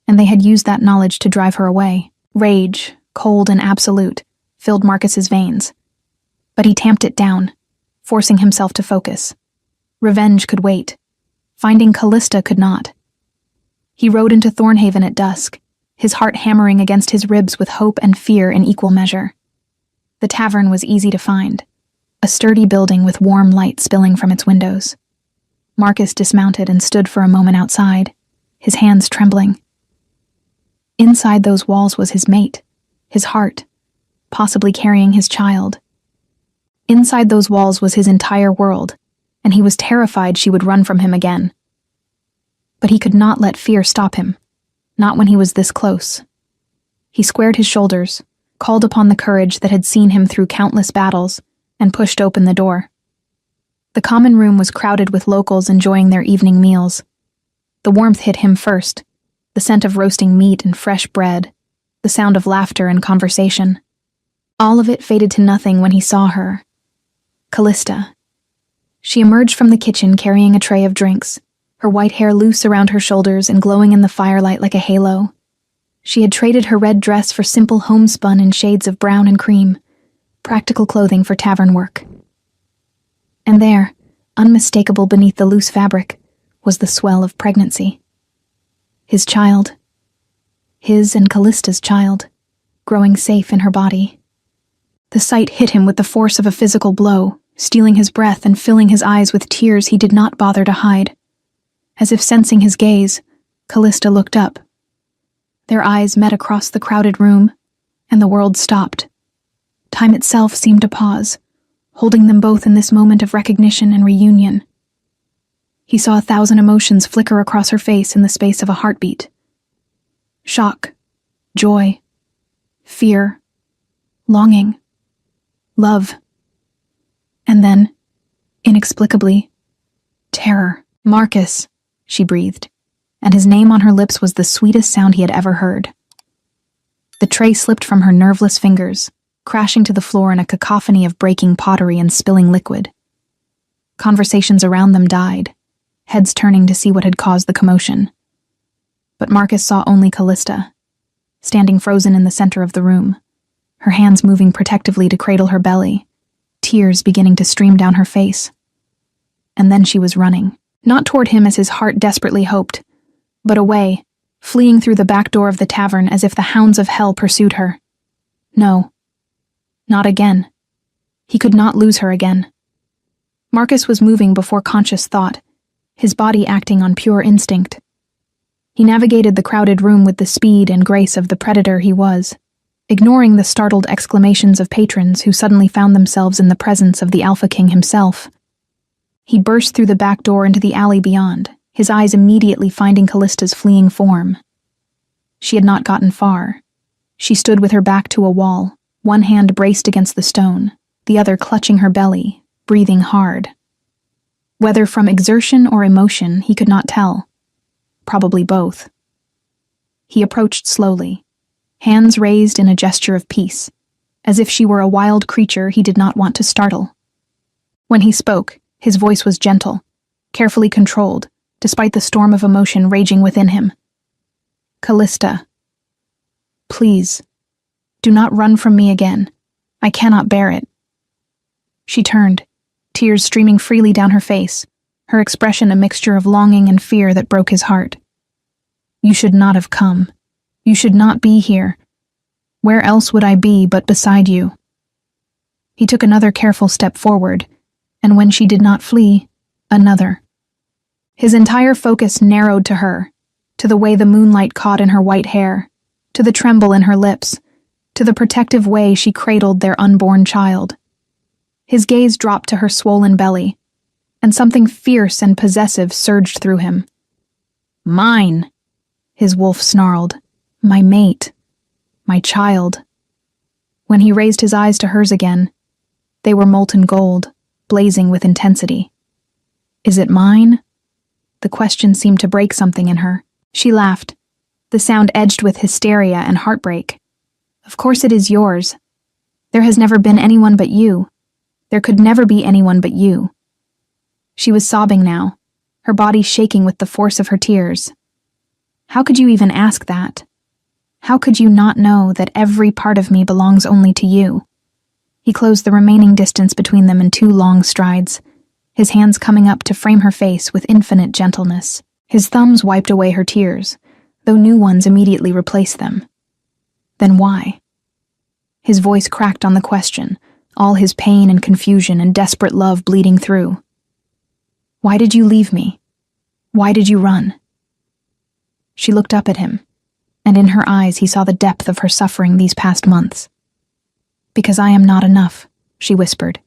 and they had used that knowledge to drive her away. Rage, cold and absolute, filled Marcus's veins. But he tamped it down, forcing himself to focus. Revenge could wait. Finding Callista could not. He rode into Thornhaven at dusk, his heart hammering against his ribs with hope and fear in equal measure. The tavern was easy to find, a sturdy building with warm light spilling from its windows. Marcus dismounted and stood for a moment outside, his hands trembling. Inside those walls was his mate, his heart, possibly carrying his child. Inside those walls was his entire world, and he was terrified she would run from him again. But he could not let fear stop him, not when he was this close. He squared his shoulders, called upon the courage that had seen him through countless battles, and pushed open the door. The common room was crowded with locals enjoying their evening meals. The warmth hit him first, the scent of roasting meat and fresh bread, the sound of laughter and conversation. All of it faded to nothing when he saw her. Callista. She emerged from the kitchen carrying a tray of drinks, her white hair loose around her shoulders and glowing in the firelight like a halo. She had traded her red dress for simple homespun in shades of brown and cream, practical clothing for tavern work. And there, unmistakable beneath the loose fabric, was the swell of pregnancy. His child. His and Callista's child, growing safe in her body. The sight hit him with the force of a physical blow, stealing his breath and filling his eyes with tears he did not bother to hide. As if sensing his gaze, Callista looked up. Their eyes met across the crowded room, and the world stopped. Time itself seemed to pause, holding them both in this moment of recognition and reunion. He saw 1,000 emotions flicker across her face in the space of a heartbeat. Shock, joy, fear, longing, love, and then, inexplicably, terror. Marcus, she breathed, and his name on her lips was the sweetest sound he had ever heard. The tray slipped from her nerveless fingers, crashing to the floor in a cacophony of breaking pottery and spilling liquid. Conversations around them died, heads turning to see what had caused the commotion. But Marcus saw only Callista, standing frozen in the center of the room, her hands moving protectively to cradle her belly, tears beginning to stream down her face. And then she was running, not toward him as his heart desperately hoped, but away, fleeing through the back door of the tavern as if the hounds of hell pursued her. No, not again. He could not lose her again. Marcus was moving before conscious thought, his body acting on pure instinct. He navigated the crowded room with the speed and grace of the predator he was, ignoring the startled exclamations of patrons who suddenly found themselves in the presence of the Alpha King himself. He burst through the back door into the alley beyond, his eyes immediately finding Callista's fleeing form. She had not gotten far. She stood with her back to a wall, one hand braced against the stone, the other clutching her belly, breathing hard. Whether from exertion or emotion, he could not tell. Probably both. He approached slowly, hands raised in a gesture of peace, as if she were a wild creature he did not want to startle. When he spoke, his voice was gentle, carefully controlled, despite the storm of emotion raging within him. Callista. Please, do not run from me again. I cannot bear it." She turned, tears streaming freely down her face, her expression a mixture of longing and fear that broke his heart. "You should not have come. You should not be here. Where else would I be but beside you?" He took another careful step forward, and when she did not flee, another. His entire focus narrowed to her, to the way the moonlight caught in her white hair, to the tremble in her lips, to the protective way she cradled their unborn child. His gaze dropped to her swollen belly, and something fierce and possessive surged through him. "Mine," his wolf snarled. "My mate. My child." When he raised his eyes to hers again, they were molten gold, blazing with intensity. "Is it mine?" The question seemed to break something in her. She laughed, the sound edged with hysteria and heartbreak. "Of course it is yours. There has never been anyone but you. There could never be anyone but you." She was sobbing now, her body shaking with the force of her tears. "How could you even ask that? How could you not know that every part of me belongs only to you?" He closed the remaining distance between them in 2 long strides, his hands coming up to frame her face with infinite gentleness. His thumbs wiped away her tears, though new ones immediately replaced them. Then why? His voice cracked on the question, all his pain and confusion and desperate love bleeding through. "Why did you leave me? Why did you run?" She looked up at him, and in her eyes he saw the depth of her suffering these past months. "Because I am not enough," she whispered.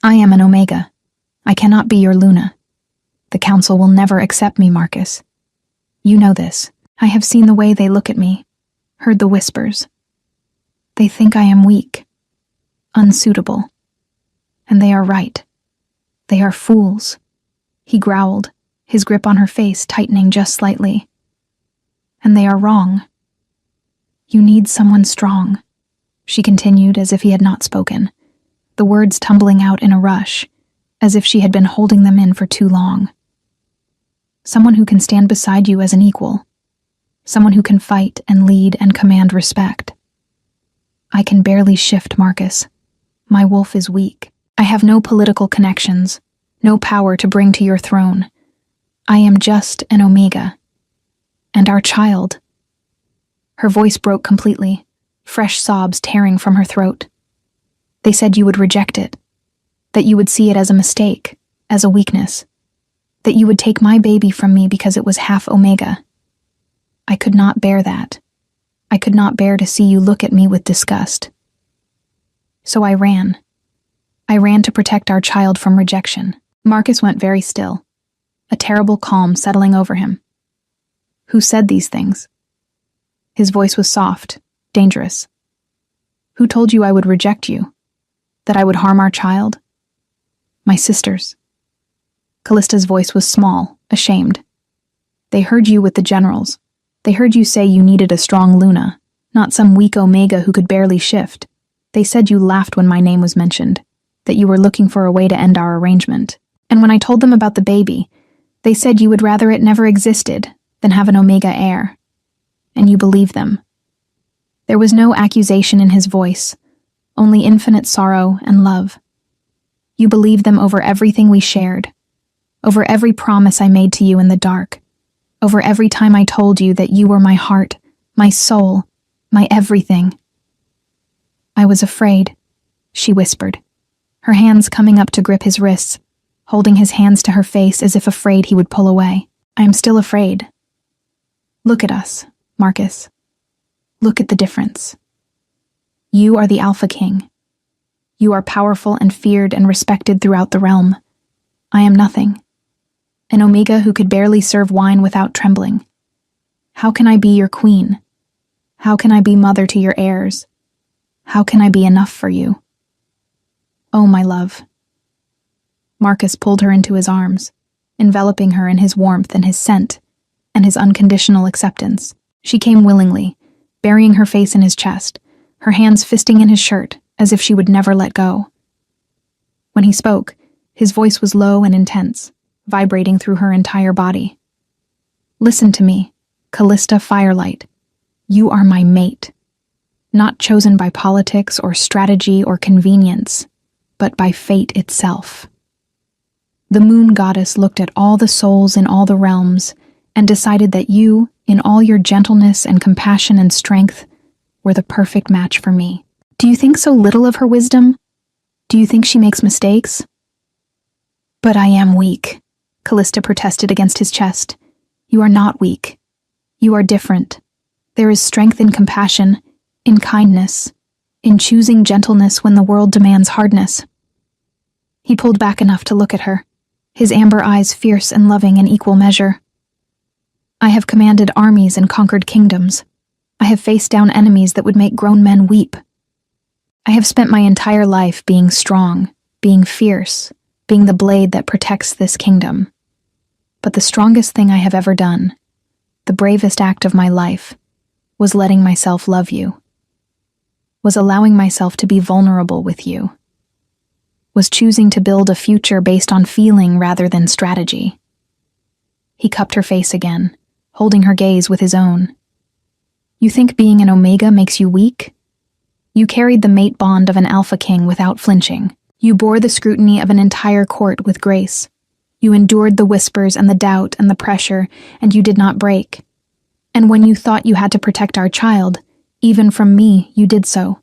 "I am an Omega. I cannot be your Luna. The Council will never accept me, Marcus. You know this. I have seen the way they look at me, heard the whispers. They think I am weak, unsuitable. And they are right. They are fools." He growled, his grip on her face tightening just slightly. "And they are wrong. You need someone strong," she continued as if he had not spoken, the words tumbling out in a rush, as if she had been holding them in for too long. "Someone who can stand beside you as an equal. Someone who can fight and lead and command respect. I can barely shift, Marcus. My wolf is weak. I have no political connections, no power to bring to your throne. I am just an Omega. And our child." Her voice broke completely, fresh sobs tearing from her throat. "They said you would reject it, that you would see it as a mistake, as a weakness, that you would take my baby from me because it was half Omega. I could not bear that. I could not bear to see you look at me with disgust. So I ran. I ran to protect our child from rejection." Marcus went very still, a terrible calm settling over him. "Who said these things?" His voice was soft, dangerous. "Who told you I would reject you? That I would harm our child?" "My sisters." Callista's voice was small, ashamed. "They heard you with the generals. They heard you say you needed a strong Luna, not some weak Omega who could barely shift. They said you laughed when my name was mentioned, that you were looking for a way to end our arrangement. And when I told them about the baby, they said you would rather it never existed than have an Omega heir. And you believed them." There was no accusation in his voice, only infinite sorrow and love. "You believed them over everything we shared, over every promise I made to you in the dark, over every time I told you that you were my heart, my soul, my everything." "I was afraid," she whispered, her hands coming up to grip his wrists, holding his hands to her face as if afraid he would pull away. "I am still afraid. Look at us, Marcus. Look at the difference. You are the Alpha King. You are powerful and feared and respected throughout the realm. I am nothing. An Omega who could barely serve wine without trembling. How can I be your queen? How can I be mother to your heirs? How can I be enough for you? Oh, my love." Marcus pulled her into his arms, enveloping her in his warmth and his scent, and his unconditional acceptance. She came willingly, burying her face in his chest, her hands fisting in his shirt, as if she would never let go. When he spoke, his voice was low and intense, vibrating through her entire body. "Listen to me, Callista Firelight. You are my mate. not chosen by politics or strategy or convenience, but by fate itself. The moon goddess looked at all the souls in all the realms and decided that you, in all your gentleness and compassion and strength, were the perfect match for me. Do you think so little of her wisdom? Do you think she makes mistakes? But I am weak, Callista protested against his chest. You are not weak. You are different. There is strength in compassion, in kindness, in choosing gentleness when the world demands hardness. He pulled back enough to look at her, his amber eyes fierce and loving in equal measure. I have commanded armies and conquered kingdoms. I have faced down enemies that would make grown men weep. I have spent my entire life being strong, being fierce, being the blade that protects this kingdom. But the strongest thing I have ever done, the bravest act of my life, was letting myself love you, was allowing myself to be vulnerable with you, was choosing to build a future based on feeling rather than strategy. He cupped her face again, holding her gaze with his own. You think being an Omega makes you weak? You carried the mate bond of an Alpha King without flinching. You bore the scrutiny of an entire court with grace. You endured the whispers and the doubt and the pressure, and you did not break. And when you thought you had to protect our child, even from me, you did so.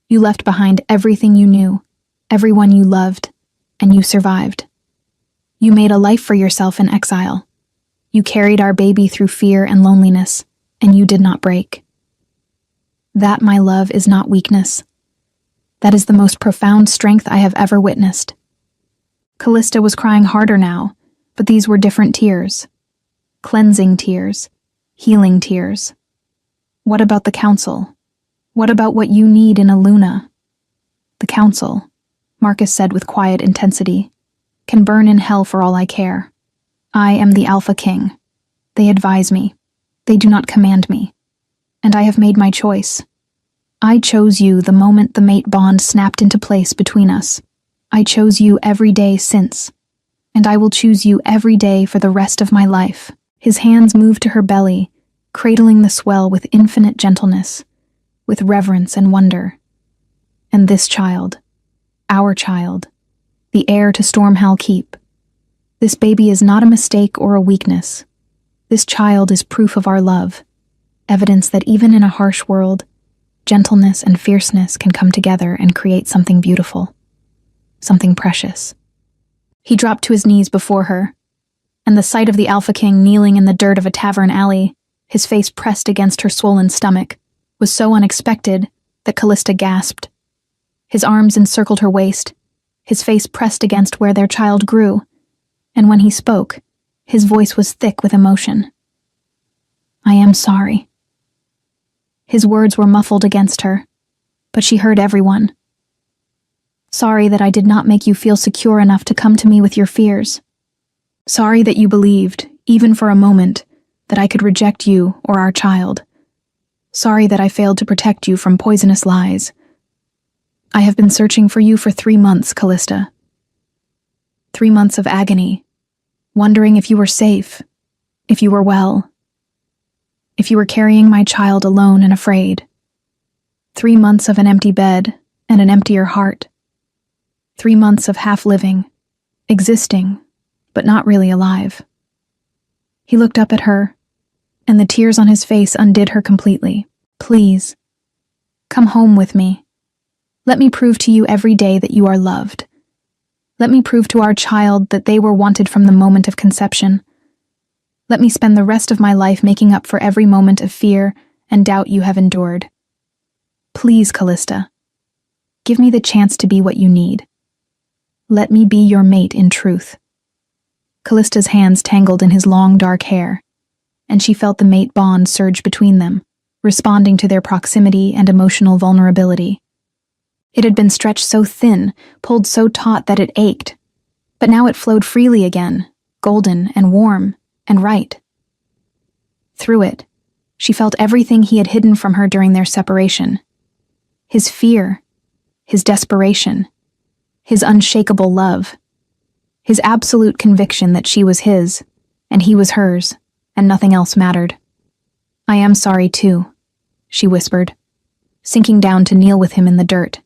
You left behind everything you knew, everyone you loved, and you survived. You made a life for yourself in exile. You carried our baby through fear and loneliness, and you did not break. That, my love, is not weakness. That is the most profound strength I have ever witnessed. Callista was crying harder now, but these were different tears. Cleansing tears. Healing tears. What about the council? What about what you need in a Luna? The council, Marcus said with quiet intensity, can burn in hell for all I care. I am the Alpha King. They advise me. They do not command me. And I have made my choice. I chose you the moment the mate bond snapped into place between us. I chose you every day since. And I will choose you every day for the rest of my life. His hands moved to her belly, cradling the swell with infinite gentleness, with reverence and wonder. And this child, our child, the heir to Stormhell Keep, this baby is not a mistake or a weakness. This child is proof of our love, evidence that even in a harsh world, gentleness and fierceness can come together and create something beautiful, something precious. He dropped to his knees before her, and the sight of the Alpha King kneeling in the dirt of a tavern alley, his face pressed against her swollen stomach, was so unexpected that Callista gasped. His arms encircled her waist, his face pressed against where their child grew, and when he spoke, his voice was thick with emotion. I am sorry. His words were muffled against her, but she heard everyone. Sorry that I did not make you feel secure enough to come to me with your fears. Sorry that you believed, even for a moment, that I could reject you or our child. Sorry that I failed to protect you from poisonous lies. I have been searching for you for 3 months, Callista. 3 months of agony, wondering if you were safe, if you were well, if you were carrying my child alone and afraid. 3 months of an empty bed and an emptier heart. 3 months of half-living, existing, but not really alive. He looked up at her, and the tears on his face undid her completely. Please, come home with me. Let me prove to you every day that you are loved. Let me prove to our child that they were wanted from the moment of conception. Let me spend the rest of my life making up for every moment of fear and doubt you have endured. Please, Callista, give me the chance to be what you need. Let me be your mate in truth. Callista's hands tangled in his long, dark hair, and she felt the mate bond surge between them, responding to their proximity and emotional vulnerability. It had been stretched so thin, pulled so taut that it ached, but now it flowed freely again, golden and warm and right. Through it, she felt everything he had hidden from her during their separation. His fear, his desperation, his unshakable love, his absolute conviction that she was his, and he was hers, and nothing else mattered. I am sorry too, she whispered. sinking down to kneel with him in the dirt,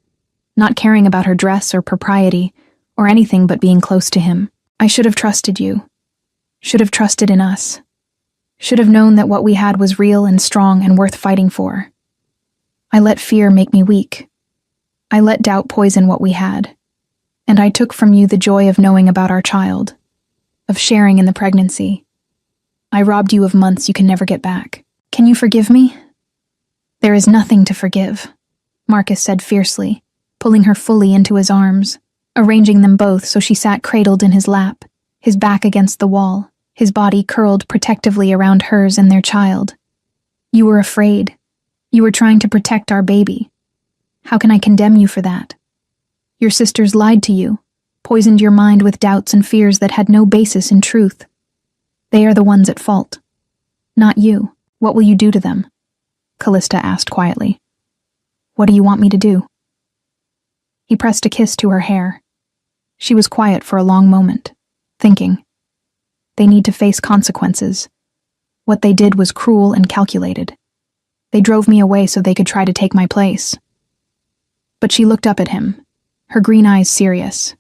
not caring about her dress or propriety, or anything but being close to him. I should have trusted you. Should have trusted in us. Should have known that what we had was real and strong and worth fighting for. I let fear make me weak. I let doubt poison what we had. And I took from you the joy of knowing about our child, of sharing in the pregnancy. I robbed you of months you can never get back. Can you forgive me? There is nothing to forgive, Marcus said fiercely, pulling her fully into his arms, arranging them both so she sat cradled in his lap, his back against the wall, his body curled protectively around hers and their child. You were afraid. You were trying to protect our baby. How can I condemn you for that? Your sisters lied to you, poisoned your mind with doubts and fears that had no basis in truth. They are the ones at fault. Not you. What will you do to them? Callista asked quietly. What do you want me to do? He pressed a kiss to her hair. She was quiet for a long moment, thinking. They need to face consequences. What they did was cruel and calculated. They drove me away so they could try to take my place. But she looked up at him, her green eyes serious.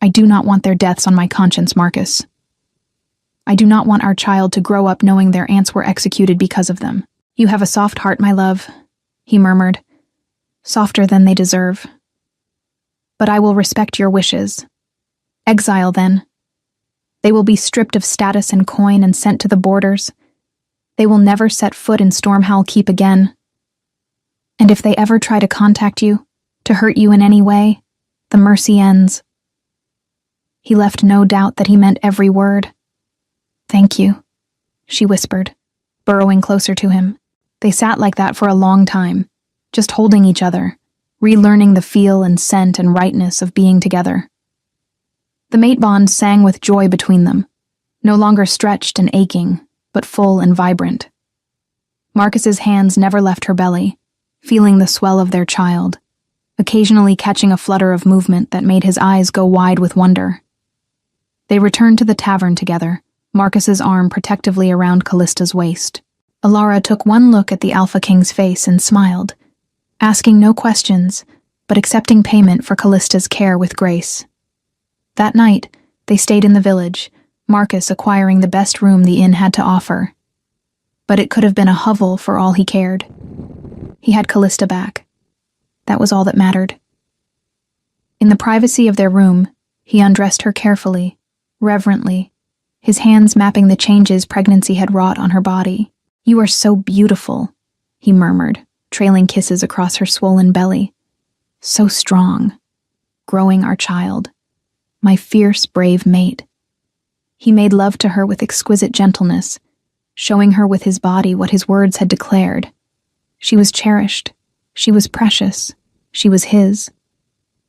I do not want their deaths on my conscience, Marcus. I do not want our child to grow up knowing their aunts were executed because of them. You have a soft heart, my love, he murmured, softer than they deserve. But I will respect your wishes. Exile, then. They will be stripped of status and coin and sent to the borders. They will never set foot in Stormhowl Keep again. And if they ever try to contact you, to hurt you in any way, the mercy ends. He left no doubt that he meant every word. Thank you, she whispered, burrowing closer to him. They sat like that for a long time, just holding each other, relearning the feel and scent and rightness of being together. The mate bond sang with joy between them, no longer stretched and aching, but full and vibrant. Marcus's hands never left her belly, feeling the swell of their child, occasionally catching a flutter of movement that made his eyes go wide with wonder. They returned to the tavern together, Marcus's arm protectively around Callista's waist. Alara took one look at the Alpha King's face and smiled, asking no questions, but accepting payment for Callista's care with grace. That night, they stayed in the village, Marcus acquiring the best room the inn had to offer. But it could have been a hovel for all he cared. He had Callista back. That was all that mattered. In the privacy of their room, he undressed her carefully, reverently, his hands mapping the changes pregnancy had wrought on her body. You are so beautiful, he murmured, trailing kisses across her swollen belly. So strong. Growing our child. My fierce, brave mate. He made love to her with exquisite gentleness, showing her with his body what his words had declared. She was cherished. She was precious. She was his.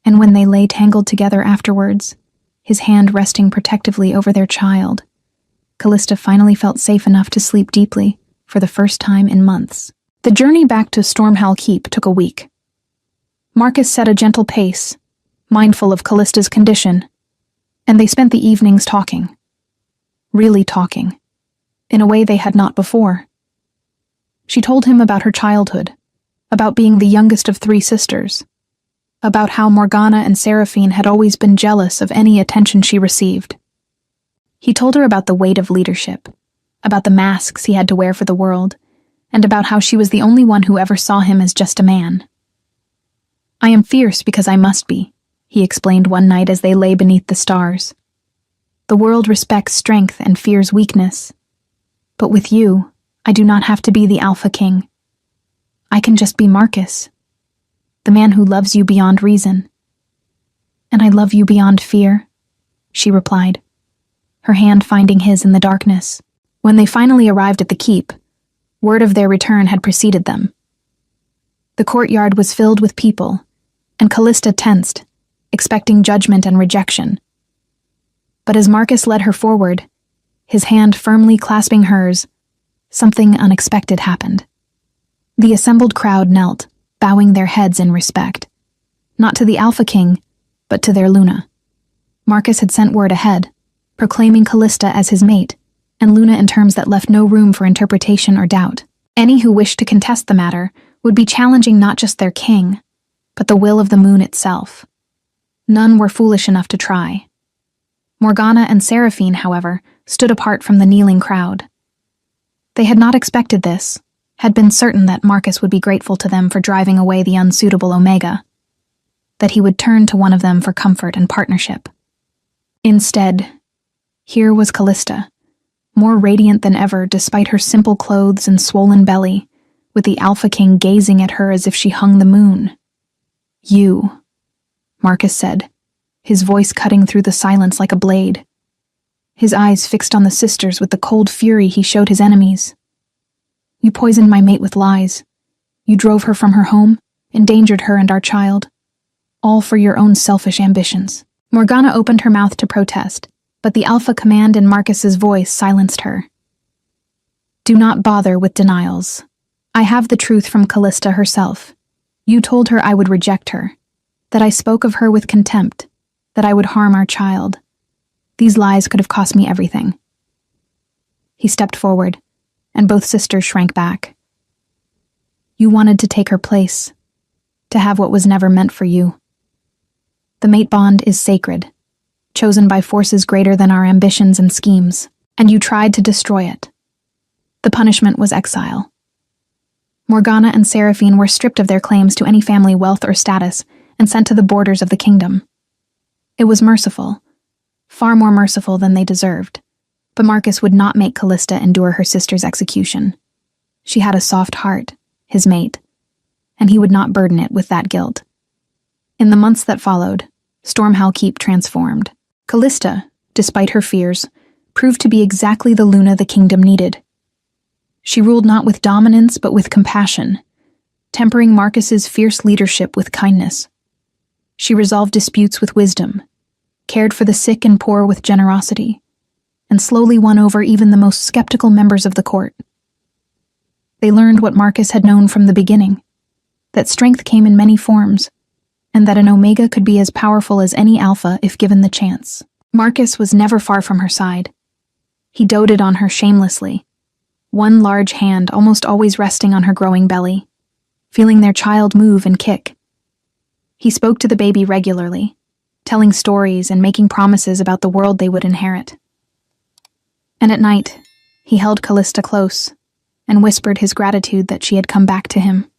And when they lay tangled together afterwards, his hand resting protectively over their child, Callista finally felt safe enough to sleep deeply, for the first time in months. The journey back to Stormhowl Keep took a week. Marcus set a gentle pace, mindful of Callista's condition, and they spent the evenings talking. Really talking, in a way they had not before. She told him about her childhood, about being the youngest of 3 sisters, about how Morgana and Seraphine had always been jealous of any attention she received. He told her about the weight of leadership, about the masks he had to wear for the world, and about how she was the only one who ever saw him as just a man. I am fierce because I must be, he explained one night as they lay beneath the stars. The world respects strength and fears weakness. But with you, I do not have to be the Alpha King. I can just be Marcus, the man who loves you beyond reason. And I love you beyond fear, she replied, her hand finding his in the darkness. When they finally arrived at the keep, word of their return had preceded them. The courtyard was filled with people, and Callista tensed, expecting judgment and rejection. But as Marcus led her forward, his hand firmly clasping hers, something unexpected happened. The assembled crowd knelt, bowing their heads in respect, not to the Alpha King, but to their Luna. Marcus had sent word ahead, proclaiming Callista as his mate, and Luna in terms that left no room for interpretation or doubt. Any who wished to contest the matter would be challenging not just their king, but the will of the moon itself. None were foolish enough to try. Morgana and Seraphine, however, stood apart from the kneeling crowd. They had not expected this, had been certain that Marcus would be grateful to them for driving away the unsuitable Omega, that he would turn to one of them for comfort and partnership. Instead, here was Callista, more radiant than ever despite her simple clothes and swollen belly, with the Alpha King gazing at her as if she hung the moon. "You," Marcus said, his voice cutting through the silence like a blade. His eyes fixed on the sisters with the cold fury he showed his enemies. "You poisoned my mate with lies. You drove her from her home, endangered her and our child, all for your own selfish ambitions." Morgana opened her mouth to protest, but the alpha command in Marcus's voice silenced her. "Do not bother with denials. I have the truth from Callista herself. You told her I would reject her, that I spoke of her with contempt, that I would harm our child. These lies could have cost me everything." He stepped forward, and both sisters shrank back. "You wanted to take her place, to have what was never meant for you. The mate bond is sacred, chosen by forces greater than our ambitions and schemes, and you tried to destroy it. The punishment was exile." Morgana and Seraphine were stripped of their claims to any family wealth or status and sent to the borders of the kingdom. It was merciful, far more merciful than they deserved, but Marcus would not make Callista endure her sister's execution. She had a soft heart, his mate, and he would not burden it with that guilt. In the months that followed, Stormhowl Keep transformed. Callista, despite her fears, proved to be exactly the Luna the kingdom needed. She ruled not with dominance but with compassion, tempering Marcus's fierce leadership with kindness. She resolved disputes with wisdom, cared for the sick and poor with generosity, and slowly won over even the most skeptical members of the court. They learned what Marcus had known from the beginning, that strength came in many forms, and that an Omega could be as powerful as any Alpha if given the chance. Marcus was never far from her side. He doted on her shamelessly, one large hand almost always resting on her growing belly, feeling their child move and kick. He spoke to the baby regularly, telling stories and making promises about the world they would inherit. And at night, he held Callista close and whispered his gratitude that she had come back to him.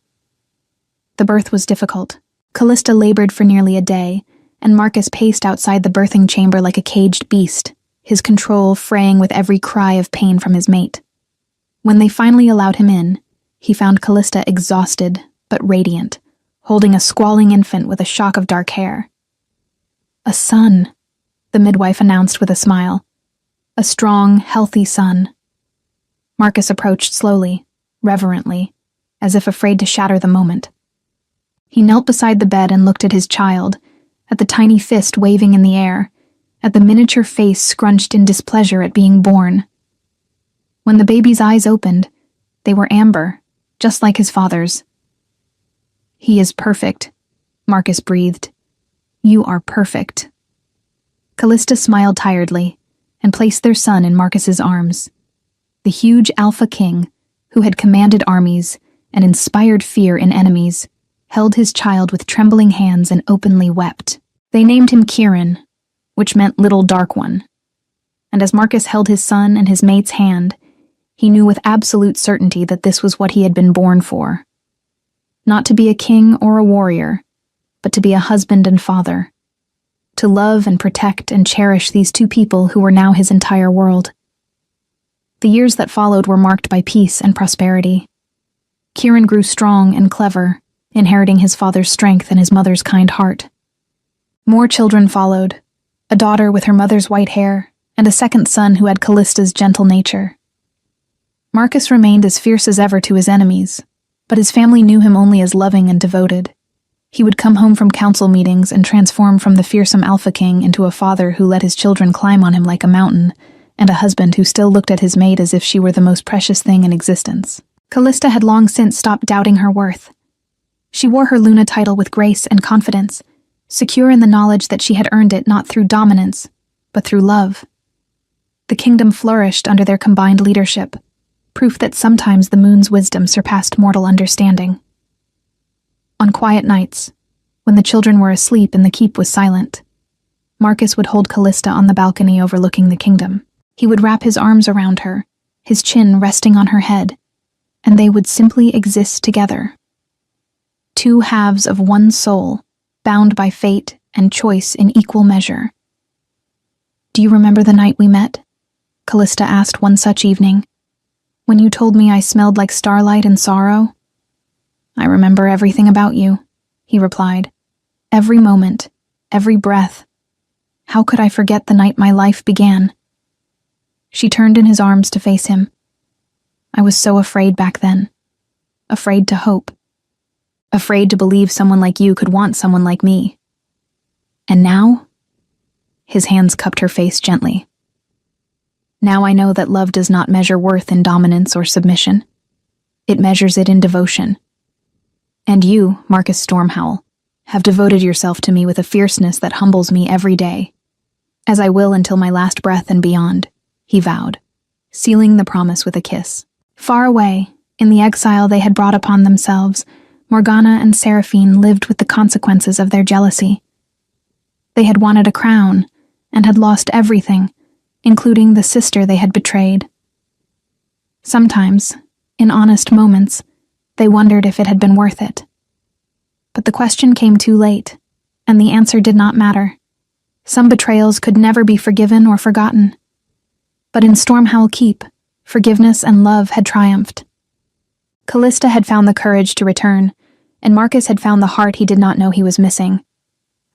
The birth was difficult. Callista labored for nearly a day, and Marcus paced outside the birthing chamber like a caged beast, his control fraying with every cry of pain from his mate. When they finally allowed him in, he found Callista exhausted but radiant, holding a squalling infant with a shock of dark hair. "A son," the midwife announced with a smile. "A strong, healthy son." Marcus approached slowly, reverently, as if afraid to shatter the moment. He knelt beside the bed and looked at his child, at the tiny fist waving in the air, at the miniature face scrunched in displeasure at being born. When the baby's eyes opened, they were amber, just like his father's. "He is perfect," Marcus breathed. "You are perfect." Callista smiled tiredly and placed their son in Marcus's arms. The huge Alpha King, who had commanded armies and inspired fear in enemies, held his child with trembling hands and openly wept. They named him Kirin, which meant Little Dark One. And as Marcus held his son and his mate's hand, he knew with absolute certainty that this was what he had been born for. Not to be a king or a warrior, but to be a husband and father. To love and protect and cherish these two people who were now his entire world. The years that followed were marked by peace and prosperity. Kirin grew strong and clever, inheriting his father's strength and his mother's kind heart. More children followed, a daughter with her mother's white hair, and a second son who had Callista's gentle nature. Marcus remained as fierce as ever to his enemies, but his family knew him only as loving and devoted. He would come home from council meetings and transform from the fearsome Alpha King into a father who let his children climb on him like a mountain, and a husband who still looked at his mate as if she were the most precious thing in existence. Callista had long since stopped doubting her worth. She wore her Luna title with grace and confidence, secure in the knowledge that she had earned it not through dominance, but through love. The kingdom flourished under their combined leadership, proof that sometimes the moon's wisdom surpassed mortal understanding. On quiet nights, when the children were asleep and the keep was silent, Marcus would hold Callista on the balcony overlooking the kingdom. He would wrap his arms around her, his chin resting on her head, and they would simply exist together. Two halves of one soul, bound by fate and choice in equal measure. "Do you remember the night we met?" Callista asked one such evening. "When you told me I smelled like starlight and sorrow?" "I remember everything about you," he replied. "Every moment, every breath. How could I forget the night my life began?" She turned in his arms to face him. "I was so afraid back then. Afraid to hope. Afraid to believe someone like you could want someone like me. And now?" His hands cupped her face gently. "Now I know that love does not measure worth in dominance or submission. It measures it in devotion. And you, Marcus Stormhowl, have devoted yourself to me with a fierceness that humbles me every day. As I will until my last breath and beyond," he vowed, sealing the promise with a kiss. Far away, in the exile they had brought upon themselves, Morgana and Seraphine lived with the consequences of their jealousy. They had wanted a crown, and had lost everything, including the sister they had betrayed. Sometimes, in honest moments, they wondered if it had been worth it. But the question came too late, and the answer did not matter. Some betrayals could never be forgiven or forgotten. But in Stormhowl Keep, forgiveness and love had triumphed. Callista had found the courage to return, and Marcus had found the heart he did not know he was missing.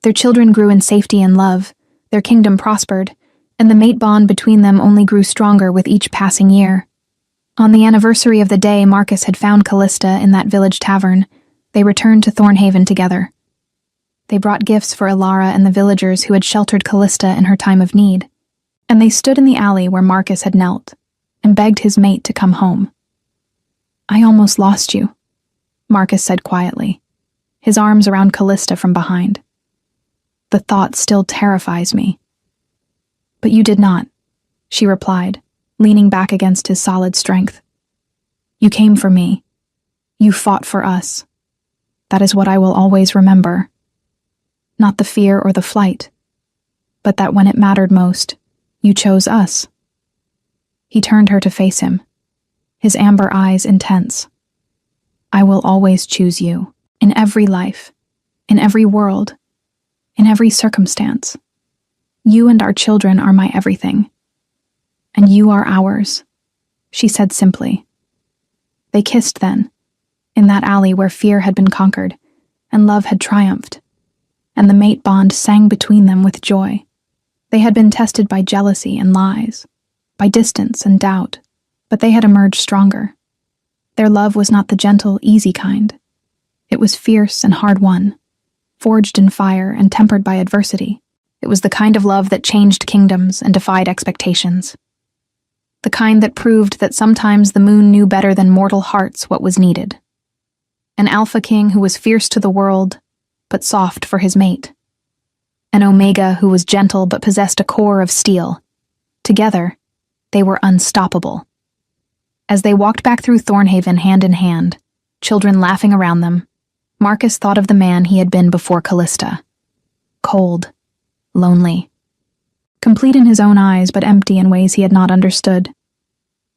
Their children grew in safety and love, their kingdom prospered, and the mate bond between them only grew stronger with each passing year. On the anniversary of the day Marcus had found Callista in that village tavern, they returned to Thornhaven together. They brought gifts for Ilara and the villagers who had sheltered Callista in her time of need, and they stood in the alley where Marcus had knelt, and begged his mate to come home. "I almost lost you," Marcus said quietly, his arms around Callista from behind. "The thought still terrifies me." "But you did not," she replied, leaning back against his solid strength. "You came for me. You fought for us. That is what I will always remember. Not the fear or the flight, but that when it mattered most, you chose us." He turned her to face him, his amber eyes intense. "I will always choose you, in every life, in every world, in every circumstance. You and our children are my everything. And you are ours," she said simply. They kissed then, in that alley where fear had been conquered, and love had triumphed, and the mate bond sang between them with joy. They had been tested by jealousy and lies, by distance and doubt, but they had emerged stronger. Their love was not the gentle, easy kind. It was fierce and hard-won, forged in fire and tempered by adversity. It was the kind of love that changed kingdoms and defied expectations. The kind that proved that sometimes the moon knew better than mortal hearts what was needed. An alpha king who was fierce to the world, but soft for his mate. An omega who was gentle but possessed a core of steel. Together, they were unstoppable. As they walked back through Thornhaven hand in hand, children laughing around them, Marcus thought of the man he had been before Callista. Cold, lonely. Complete in his own eyes, but empty in ways he had not understood.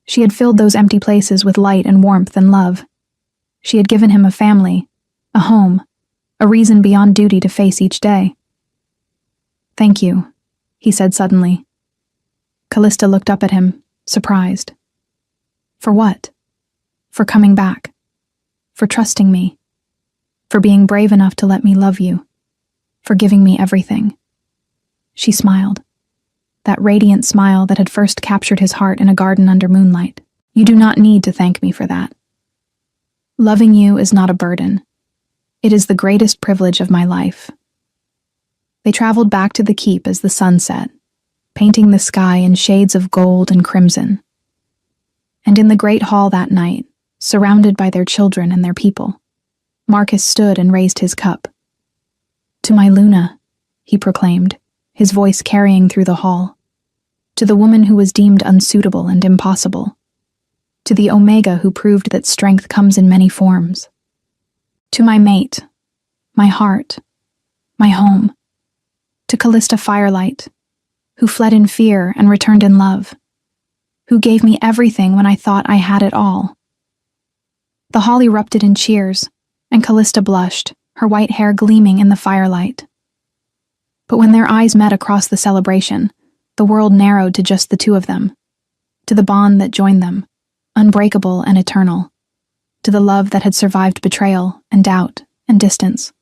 She had filled those empty places with light and warmth and love. She had given him a family, a home, a reason beyond duty to face each day. "Thank you," he said suddenly. Callista looked up at him, surprised. "For what?" "For coming back. For trusting me. For being brave enough to let me love you. For giving me everything." She smiled. That radiant smile that had first captured his heart in a garden under moonlight. "You do not need to thank me for that. Loving you is not a burden. It is the greatest privilege of my life." They traveled back to the keep as the sun set, painting the sky in shades of gold and crimson. And in the great hall that night, surrounded by their children and their people, Marcus stood and raised his cup. "To my Luna," he proclaimed, his voice carrying through the hall. "To the woman who was deemed unsuitable and impossible. To the Omega who proved that strength comes in many forms. To my mate, my heart, my home. To Callista Firelight, who fled in fear and returned in love, who gave me everything when I thought I had it all. The hall erupted in cheers, and Callista blushed, her white hair gleaming in the firelight. But when their eyes met across the celebration, the world narrowed to just the two of them, to the bond that joined them, unbreakable and eternal, to the love that had survived betrayal and doubt and distance.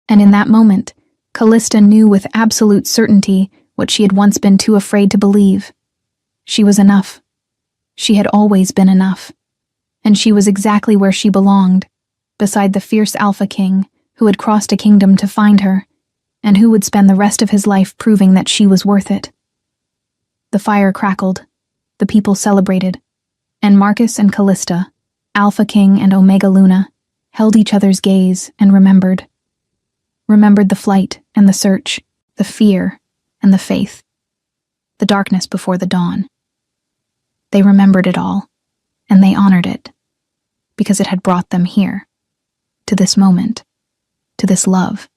And in that moment, Callista knew with absolute certainty what she had once been too afraid to believe. She was enough. She had always been enough. And she was exactly where she belonged, beside the fierce Alpha King who had crossed a kingdom to find her, and who would spend the rest of his life proving that she was worth it. The fire crackled, the people celebrated, and Marcus and Callista, Alpha King and Omega Luna, held each other's gaze and remembered. Remembered the flight and the search, the fear and the faith, the darkness before the dawn. They remembered it all, and they honored it, because it had brought them here, to this moment, to this love,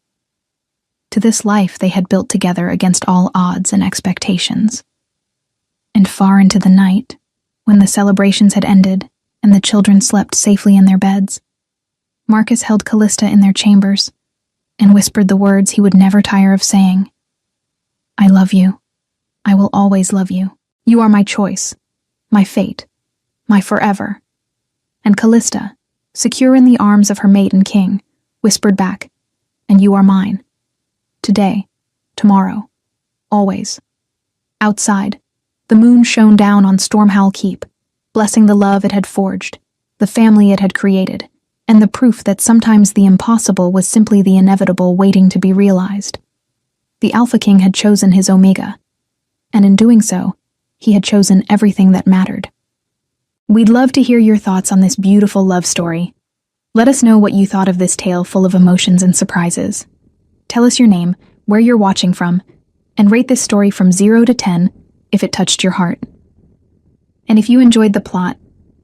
to this life they had built together against all odds and expectations. And far into the night, when the celebrations had ended and the children slept safely in their beds, Marcus held Callista in their chambers and whispered the words he would never tire of saying. I love you. I will always love you. You are my choice, my fate, my forever. And Callista, secure in the arms of her mate and king, whispered back, and you are mine. Today, tomorrow, always. Outside, the moon shone down on Stormhowl Keep, blessing the love it had forged, the family it had created, and the proof that sometimes the impossible was simply the inevitable waiting to be realized. The Alpha King had chosen his Omega, and in doing so, he had chosen everything that mattered. We'd love to hear your thoughts on this beautiful love story. Let us know what you thought of this tale full of emotions and surprises. Tell us your name, where you're watching from, and rate this story from 0 to 10 if it touched your heart. And if you enjoyed the plot,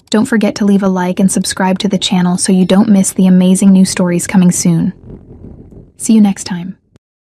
don't forget to leave a like and subscribe to the channel so you don't miss the amazing new stories coming soon. See you next time.